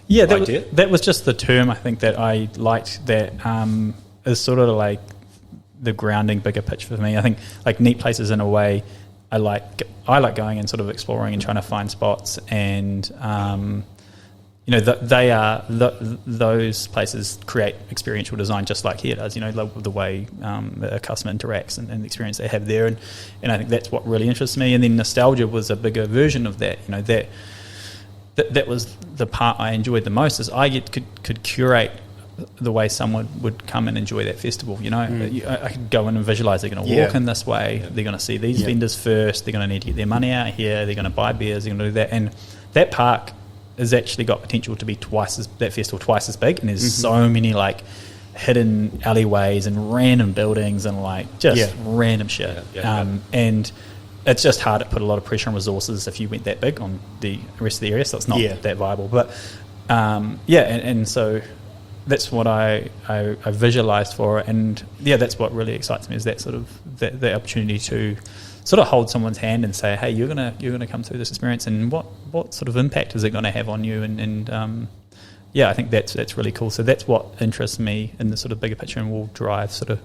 Yeah, that was just the term I think that I liked. That is sort of like the grounding bigger picture for me. I think like Neat Places in a way. I like going and sort of exploring and trying to find spots, and those places create experiential design just like here does. The way a customer interacts and the experience they have there, and I think that's what really interests me. And then nostalgia was a bigger version of that. that was the part I enjoyed the most, is I could curate the way someone would come and enjoy that festival. I could go in and visualize they're going to walk in this way, they're going to see these vendors first, they're going to need to get their money out here, they're going to buy beers, they're going to do that, and that park has actually got potential to be twice as big, and there's so many like hidden alleyways and random buildings and like just random shit. And it's just hard to put a lot of pressure on resources if you went that big on the rest of the area, so it's not that viable. But and so that's what I visualized for it, and that's what really excites me, is that sort of the opportunity to sort of hold someone's hand and say, hey, you're gonna come through this experience, and what sort of impact is it going to have on you, and I think that's really cool. So that's what interests me in the sort of bigger picture, and will drive sort of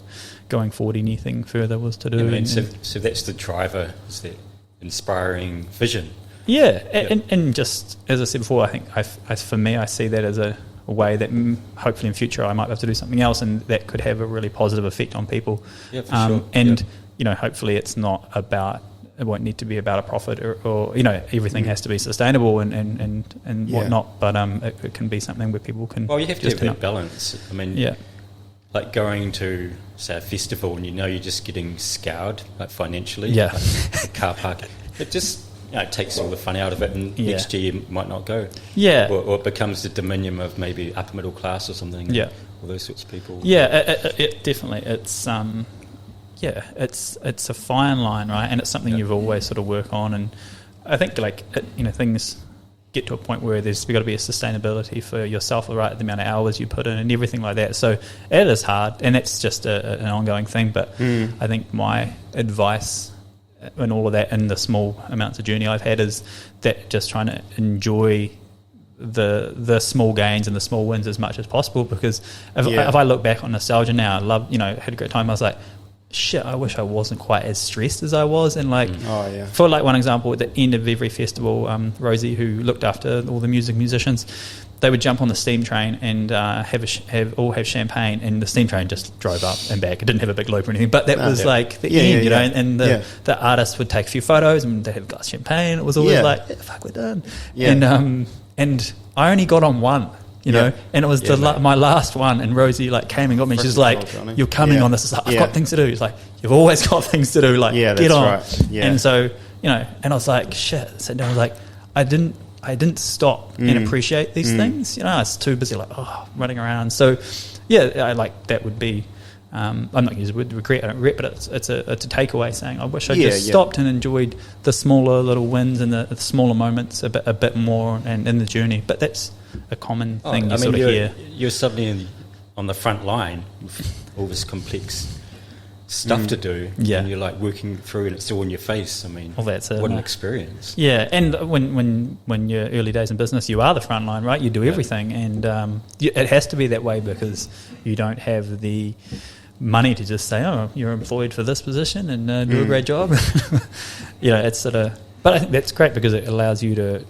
going forward anything further was to do. So that's the driver, is that inspiring vision. And just as I said before, I think for me I see that as a way that hopefully in future I might have to do something else, and that could have a really positive effect on people. Yeah, for sure. And hopefully it's not about, it won't need to be about a profit or everything has to be sustainable and whatnot, but it can be something where people can. Well, you have to have that balance. I mean, like going to say a festival and you're just getting scoured like financially, like a car park. It just it takes all the fun out of it, and next year you might not go. Or it becomes the dominion of maybe upper middle class or something. All those sorts of people. It definitely. It's a fine line, right? And it's something you've always sort of work on. And I think things get to a point where there's got to be a sustainability for yourself, right? The amount of hours you put in and everything like that. So it is hard, and it's just an ongoing thing. But I think my advice and all of that, and the small amounts of journey I've had, is that just trying to enjoy the small gains and the small wins as much as possible. Because if I look back on nostalgia now, I love, had a great time. I was like, shit, I wish I wasn't quite as stressed as I was. And like, for like one example, at the end of every festival, Rosie, who looked after all the musicians, they would jump on the steam train and have champagne, and the steam train just drove up and back. It didn't have a big loop or anything, but that was like the end, and the artist would take a few photos and they'd have a glass of champagne. It was always like, fuck, we're done. And I only got on one. And it was my last one, and Rosie like came and got me. She's like, "You're coming on this." It's like, I've got things to do. It's like, you've always got things to do. Like, get on. Right. And so and I was like, shit. Sat down. I was like, I didn't stop and appreciate these things. I was too busy running around. So I like that would be. I'm not using the word regret. I don't regret, but it's a takeaway saying I wish I just stopped and enjoyed the smaller little wins and the smaller moments a bit more and in the journey. But that's a common thing you hear. You're suddenly on the front line with all this complex stuff to do, and you're like working through, and it's all in your face. I mean, what an experience. And when you're early days in business, you are the front line, right? You do everything, and it has to be that way, because you don't have the money to just say, oh, you're employed for this position and do a great job. It's sort of, but I think that's great, because it allows you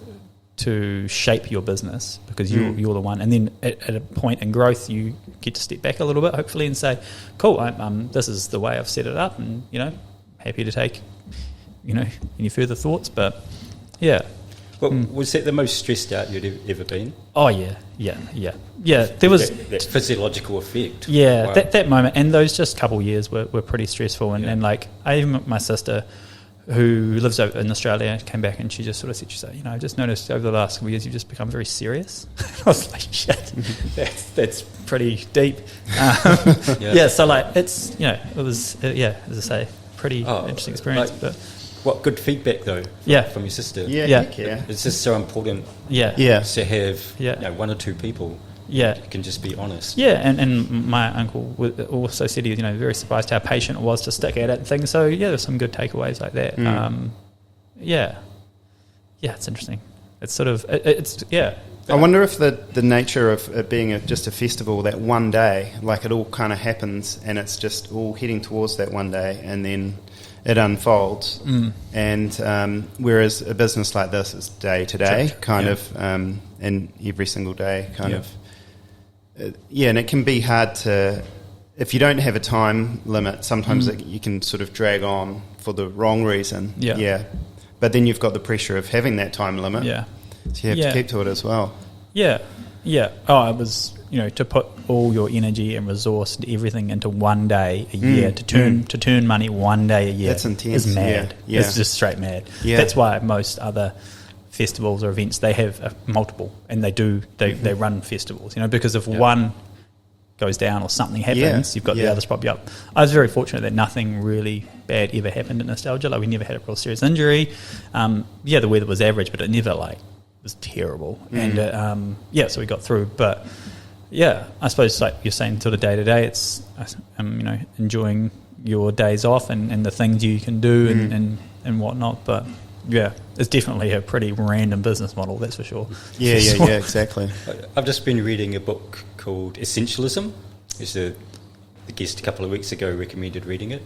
to shape your business, because you're the one, and then at a point in growth you get to step back a little bit, hopefully, and say, cool, this is the way I've set it up, and happy to take any further thoughts. But was that the most stressed out you'd ever been? Oh yeah there was that physiological effect. Wow. that moment, and those just couple of years were pretty stressful, and like my sister, who lives over in Australia, came back, and she just sort of said, I just noticed over the last couple of years you've just become very serious. I was like, shit, that's pretty deep. So like it's, it was, as I say, pretty interesting experience. But what good feedback though from your sister. It's just so important to have one or two people who can just be honest. And my uncle also said he was very surprised how patient it was to stick at it and things. So there's some good takeaways like that. It's interesting. It's sort of I wonder if the nature of it being just a festival, that one day, like it all kind of happens and it's just all heading towards that one day, and then it unfolds. And whereas a business like this is day to day, and every single day kind of. And it can be hard to, if you don't have a time limit, sometimes you can sort of drag on for the wrong reason. But then you've got the pressure of having that time limit. So you have to keep to it as well. Yeah. Oh, it was, to put all your energy and resource and everything into one day a year, to turn money one day a year. That's intense. Is mad. Yeah. It's just straight mad. Yeah. That's why most other festivals or events, they have multiple, and they run festivals, because if one goes down or something happens, you've got the others prop you up. I was very fortunate that nothing really bad ever happened in Nostalgia. Like, we never had a real serious injury. The weather was average, but it never was terrible. And so we got through. But I suppose, like you're saying, sort of day to day, it's enjoying your days off and the things you can do and whatnot. But it's definitely a pretty random business model, that's for sure. Yeah, exactly. I've just been reading a book called Essentialism. The guest a couple of weeks ago recommended reading it,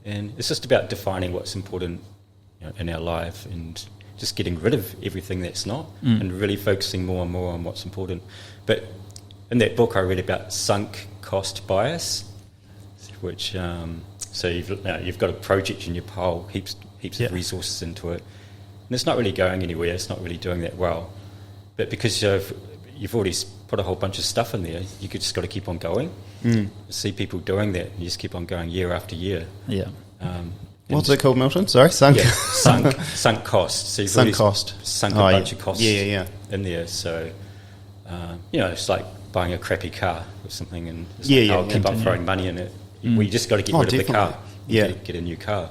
and it's just about defining what's important in our life and just getting rid of everything that's not, and really focusing more and more on what's important. But in that book I read about sunk cost bias, which so you've got a project and you pile heaps of resources into it, and it's not really going anywhere, it's not really doing that well, but because you've already put a whole bunch of stuff in there, you just got to keep on going. See people doing that, and you just keep on going year after year. What's it called, Milton? Sorry, sunk cost. So you've sunk cost. Sunk a bunch of costs in there. So it's like buying a crappy car or something, and I'll keep on throwing money in it. Well, you just got to get rid of the car. Get a new car.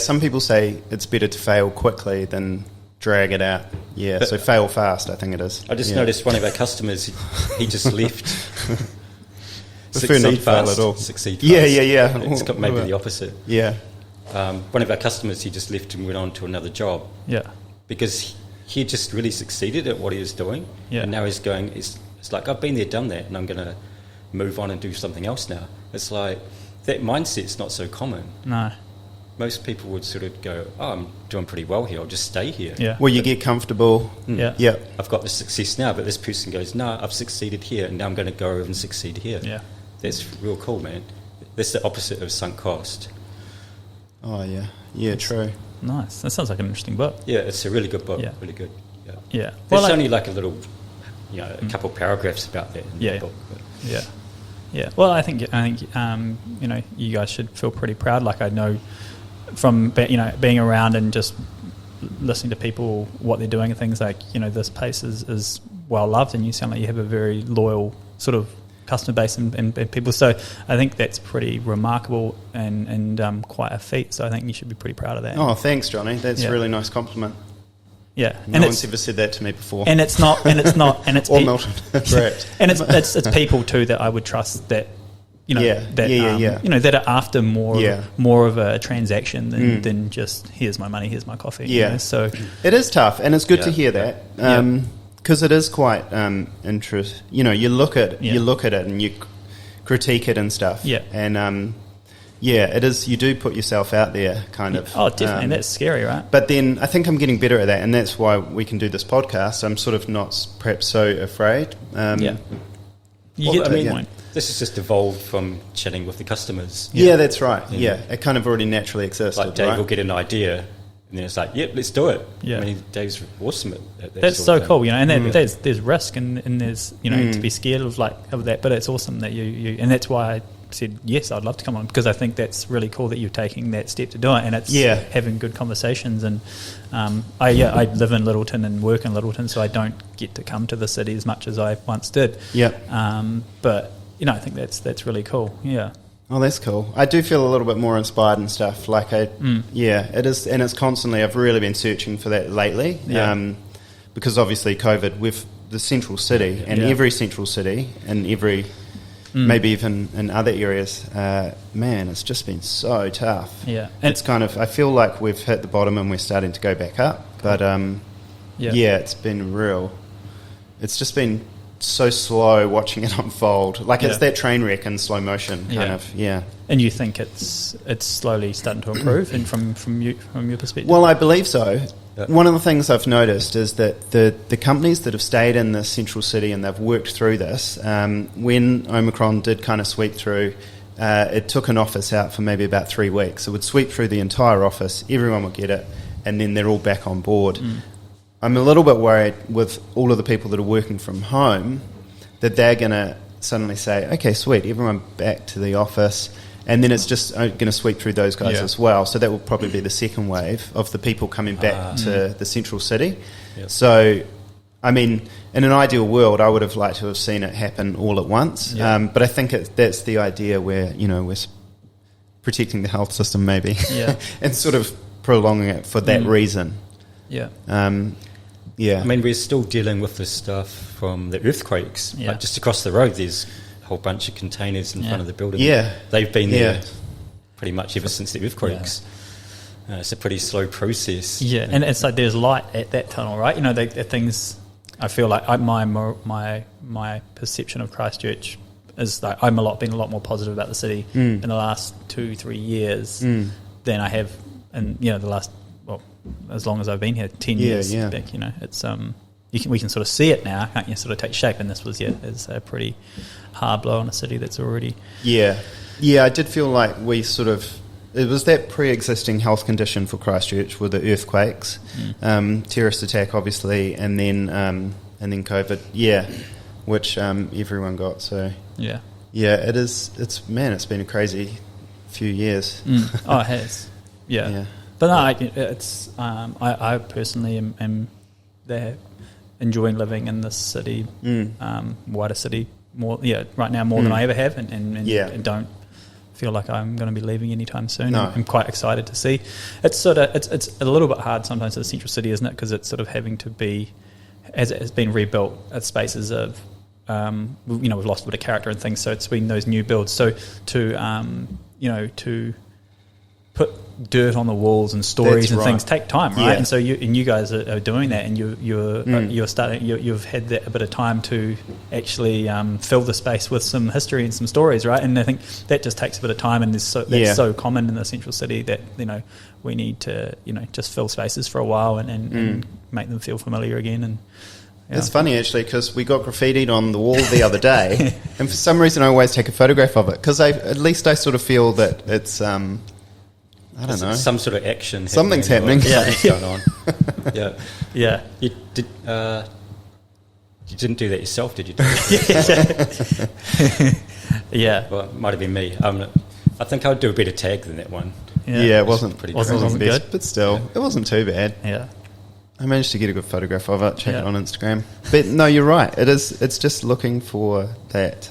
Some people say it's better to fail quickly than drag it out. So fail fast, I think it is. I just noticed one of our customers, he just left. Succeed fast. At all. Succeed fast. Yeah. It's got maybe the opposite. Yeah. One of our customers, he just left and went on to another job. Because he just really succeeded at what he was doing. And now he's going, it's like, I've been there, done that, and I'm going to move on and do something else now. It's like, that mindset's not so common. No. Most people would sort of go, I'm doing pretty well here, I'll just stay here. Well, you get comfortable. I've got the success now, but this person goes, no, I've succeeded here, and now I'm going to go over and succeed here. That's real cool, man. That's the opposite of sunk cost. Oh, yeah, true. Nice. That sounds like an interesting book. Yeah, it's a really good book. Really good. Yeah. There's only like a little, a couple paragraphs about that in the book. But. Yeah. Well, I think you guys should feel pretty proud. Like, I know from being around and just listening to people, what they're doing and things, like, this place is well loved, and you sound like you have a very loyal sort of customer base and people. So I think that's pretty remarkable and quite a feat. So I think you should be pretty proud of that. Oh, thanks, Johnny. That's a really nice compliment. Yeah, no one's ever said that to me before. And it's or Milton. Correct. And it's people too that I would trust that that are after more of a transaction than just here's my money, here's my coffee. So it is tough, and it's good to hear that because it is quite interest. You look at it and you critique it and stuff. And it is. You do put yourself out there, kind of. Oh, definitely. And that's scary, right? But then I think I'm getting better at that, and that's why we can do this podcast. I'm sort of not perhaps so afraid. You get to the point. This has just evolved from chatting with the customers. Yeah, that's right. Yeah, it kind of already naturally existed. Like Dave will get an idea, and then it's like, yep, let's do it. Yeah. I mean, Dave's awesome at that. That's so cool, and there's risk and there's to be scared of that, but it's awesome that you and that's why I said yes, I'd love to come on, because I think that's really cool that you're taking that step to do it, and it's having good conversations. And I live in Littleton and work in Littleton, so I don't get to come to the city as much as I once did. But I think that's really cool. Yeah. Oh, that's cool. I do feel a little bit more inspired and stuff. Like it is, and it's constantly. I've really been searching for that lately, because obviously COVID with the central city and every central city and every. Maybe even in other areas, man, it's just been so tough. Yeah. And it's kind of, I feel like we've hit the bottom and we're starting to go back up. But, it's been real. It's just been so slow watching it unfold. Like it's that train wreck in slow motion, kind of, And you think it's slowly starting to improve, and from your perspective? Well, I believe so. One of the things I've noticed is that the companies that have stayed in the central city and they've worked through this, when Omicron did kind of sweep through, it took an office out for maybe about 3 weeks. It would sweep through the entire office, everyone would get it, and then they're all back on board. I'm a little bit worried with all of the people that are working from home that they're going to suddenly say, okay, sweet, everyone back to the office, and then it's just going to sweep through those guys as well. So that will probably be the second wave of the people coming back to the central city. Yep. So, I mean, in an ideal world, I would have liked to have seen it happen all at once. Yep. But I think that's the idea where, we're protecting the health system maybe and sort of prolonging it for that reason. Yeah. I mean, we're still dealing with this stuff from the earthquakes. Yeah. Like just across the road, there's a whole bunch of containers in front of the building. Yeah. They've been there pretty much ever since the earthquakes. Yeah. It's a pretty slow process. Yeah, and it's like there's light at that tunnel, right? The things, I feel like my perception of Christchurch is like I'm been a lot more positive about the city in the last 2-3 years than I have in, the last, as long as I've been here, 10 years back, it's we can sort of see it now, can't you? Sort of take shape, and this was is a pretty hard blow on a city that's already I did feel like it was that pre-existing health condition for Christchurch with the earthquakes, terrorist attack obviously, and then COVID, which everyone got. So it is. It's been a crazy few years. Oh, it has. Yeah. But no, it's I personally am there enjoying living in this city, wider city, more right now more than I ever have, and don't feel like I'm going to be leaving anytime soon. No. I'm quite excited to see. It's it's a little bit hard sometimes in the central city, isn't it? Because it's sort of having to be, as it has been rebuilt, at spaces of we've lost a bit of character and things. So it's been those new builds. So to put dirt on the walls and stories and things take time, right? And so you guys are doing that, and you've had that a bit of time to actually fill the space with some history and some stories, right? And I think that just takes a bit of time, and that's so common in the central city that we need to just fill spaces for a while and make them feel familiar again. And it's funny actually, because we got graffitied on the wall the other day, and for some reason I always take a photograph of it because at least I sort of feel that it's I don't know. Some sort of action. Something's happening. Something's going on. Yeah. You didn't do that yourself, did you? Yeah. Well, it might have been me. I think I would do a better tag than that one. Yeah, it wasn't best, good, but still, it wasn't too bad. Yeah. I managed to get a good photograph of it. Check it on Instagram. But no, you're right. It is. It's just looking for that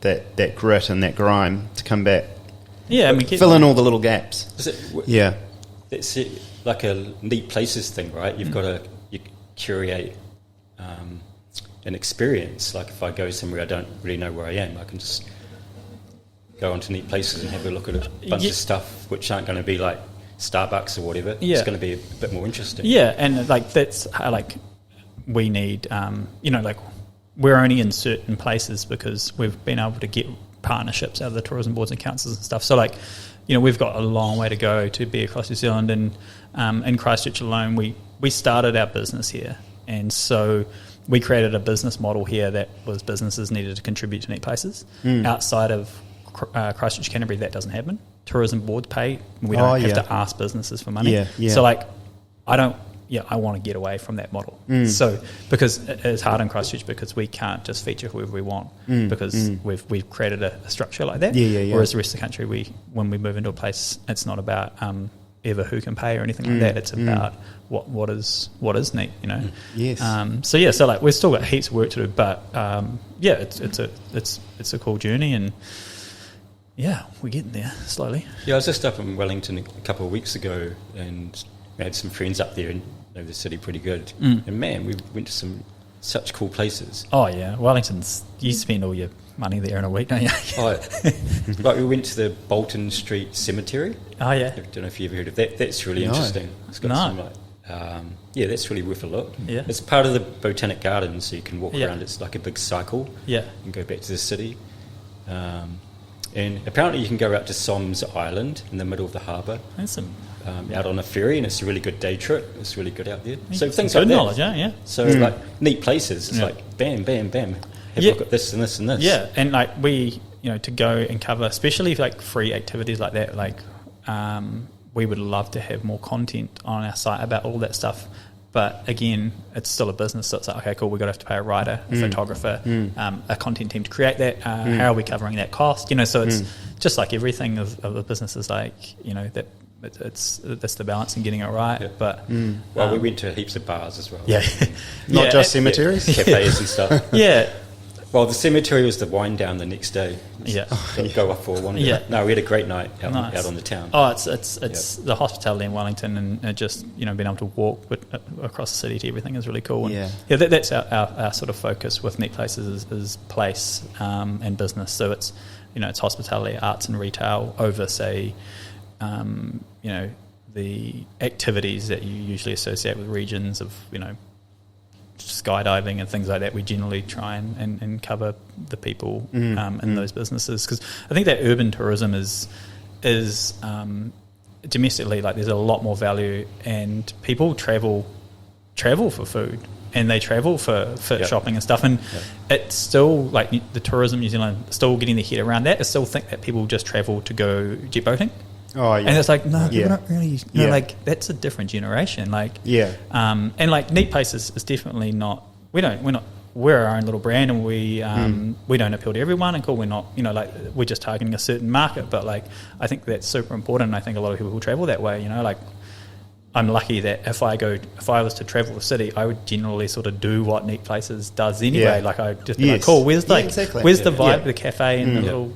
that grit and that grime to come back. Yeah, I mean, fill in all the little gaps. It's like a neat places thing, right? You've got to curate an experience. Like if I go somewhere I don't really know where I am, I can just go onto neat places and have a look at a bunch of stuff which aren't going to be like Starbucks or whatever. It's going to be a bit more interesting. Yeah, and like that's like we need, we're only in certain places because we've been able to get partnerships out of the tourism boards and councils and stuff. So we've got a long way to go to be across New Zealand, and in Christchurch alone we started our business here, and so we created a business model here that was businesses needed to contribute to neat places. Outside of Christchurch Canterbury, that doesn't happen. Tourism boards pay. We don't have to ask businesses for money. So I want to get away from that model. So because it's hard in Christchurch because we can't just feature whoever we want because we've created a structure like that. Whereas the rest of the country, when we move into a place, it's not about ever who can pay or anything like that. It's about what is neat, Yes. So we've still got heaps of work to do, but it's a cool journey, and we're getting there slowly. Yeah, I was just up in Wellington a couple of weeks ago, and we had some friends up there and know the city pretty good. And man, we went to such cool places. Oh yeah, Wellington's, you spend all your money there in a week, don't you? Like we went to the Bolton Street Cemetery. Oh yeah. I don't know if you ever heard of that. That's really interesting. It's got some that's really worth a look. Yeah. It's part of the Botanic Gardens, so you can walk around. It's like a big cycle. Yeah. And go back to the city. And apparently you can go out to Soms Island in the middle of the harbour. Out on a ferry, and it's a really good day trip. It's really good out there. So things like that. Knowledge, yeah. So like neat places. It's like bam, bam, bam. Have a look at this and this and this. Yeah, and we, to go and cover, especially like free activities like that, we would love to have more content on our site about all that stuff. But again, it's still a business, so it's like, okay, cool, we're going to have to pay a writer, a photographer, a content team to create that. How are we covering that cost? So it's just like everything of a business is like, that that's the balance and getting it right. Yeah. But well, we went to heaps of bars as well. Yeah, not just cemeteries, cafes and stuff. Yeah. Well, the cemetery was the wind down the next day. Yeah. Go up for a wander. Yeah. No, we had a great night out on the town. Oh, it's the hospitality in Wellington, and just being able to walk across the city to everything is really cool. And that's our sort of focus with Neat Places is place and business. So it's it's hospitality, arts, and retail over say the activities that you usually associate with regions of skydiving and things like that. We generally try and cover the people in those businesses, because I think that urban tourism is domestically, like, there's a lot more value, and people travel for food, and they travel for shopping and stuff, and it's still like the tourism New Zealand still getting their head around that. I still think that people just travel to go jet boating. Oh, yeah. And it's like, no, people don't really, like, that's a different generation. Like, and like Neat Places is definitely not, we're our own little brand, and we don't appeal to everyone, and cool, we're not, like, we're just targeting a certain market, but like, I think that's super important, and I think a lot of people will travel that way, like, I'm lucky that if I was to travel the city, I would generally sort of do what Neat Places does anyway. Yeah. Like, I'd just be like, cool, where's the vibe, the cafe and the little,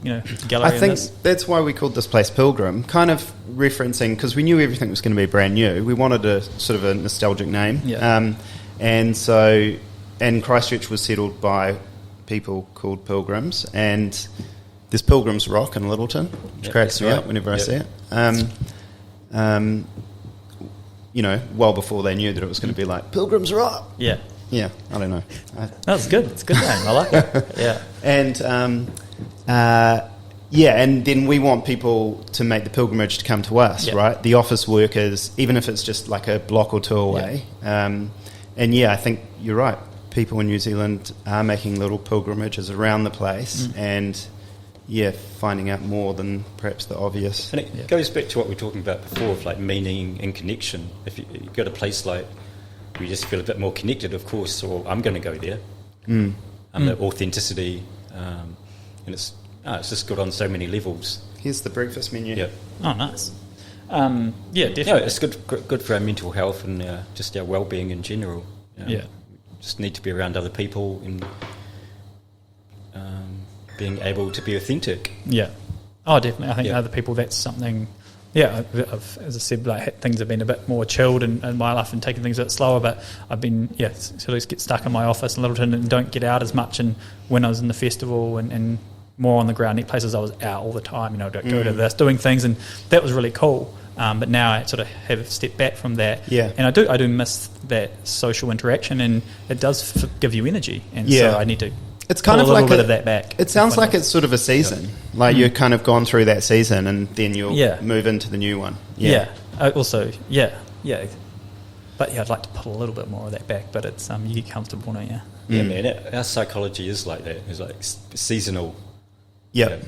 gallery. I think that's why we called this place Pilgrim, kind of referencing, because we knew everything was going to be brand new. We wanted a sort of a nostalgic name. Yeah. And Christchurch was settled by people called Pilgrims, and there's Pilgrims Rock in Littleton, which cracks me up whenever I see it. Well before they knew that it was going to be like Pilgrims Rock. Yeah. Yeah, I don't know. That's good. It's a good name. I like it. Yeah. And then we want people to make the pilgrimage to come to us, right? The office workers, even if it's just like a block or two away. I think you're right. People in New Zealand are making little pilgrimages around the place, and finding out more than perhaps the obvious. And it goes back to what we were talking about before, of like meaning and connection. If you go to a place like where you just feel a bit more connected, of course, or I'm going to go there. The authenticity, and it's just good on so many levels. Here's the breakfast menu. Yeah. Oh, nice. Definitely. It's good for our mental health and just our well-being in general. Just need to be around other people and being able to be authentic. Yeah. Oh, definitely. I think other people, that's something. Yeah, as I said, like, things have been a bit more chilled in my life and taking things a bit slower, but I've been, sort of get stuck in my office in Littleton and don't get out as much. And when I was in the festival and more on the ground, Neat Places, I was out all the time, go to this, doing things, and that was really cool. But now I sort of have stepped back from that. Yeah. And I do miss that social interaction, and it does give you energy. And so I need to... It's kind of like a bit of that back. It sounds like it's sort of a season. Like you've kind of gone through that season, and then you'll move into the new one. Yeah. Also, But I'd like to pull a little bit more of that back. But it's you get comfortable, don't you? Yeah, man. Our psychology is like that. It's like seasonal. Yep.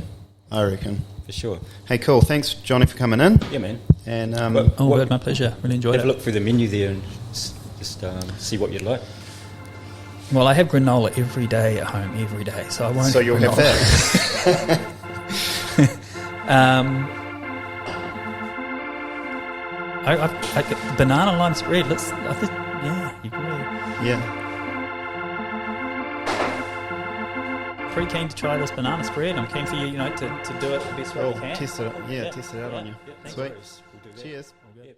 I reckon. For sure. Hey, cool. Thanks, Johnny, for coming in. Yeah, man. And good, my pleasure. Really enjoyed it. Have a look through the menu there and just see what you'd like. Well, I have granola every day at home, every day, so I won't. So you'll have that. I get banana lime spread. You agree? Yeah. Pretty keen to try this banana spread. I'm keen for you, to do it the best way you can. Test it out on you. Yeah, Sweet. We'll do that. Cheers. Yep.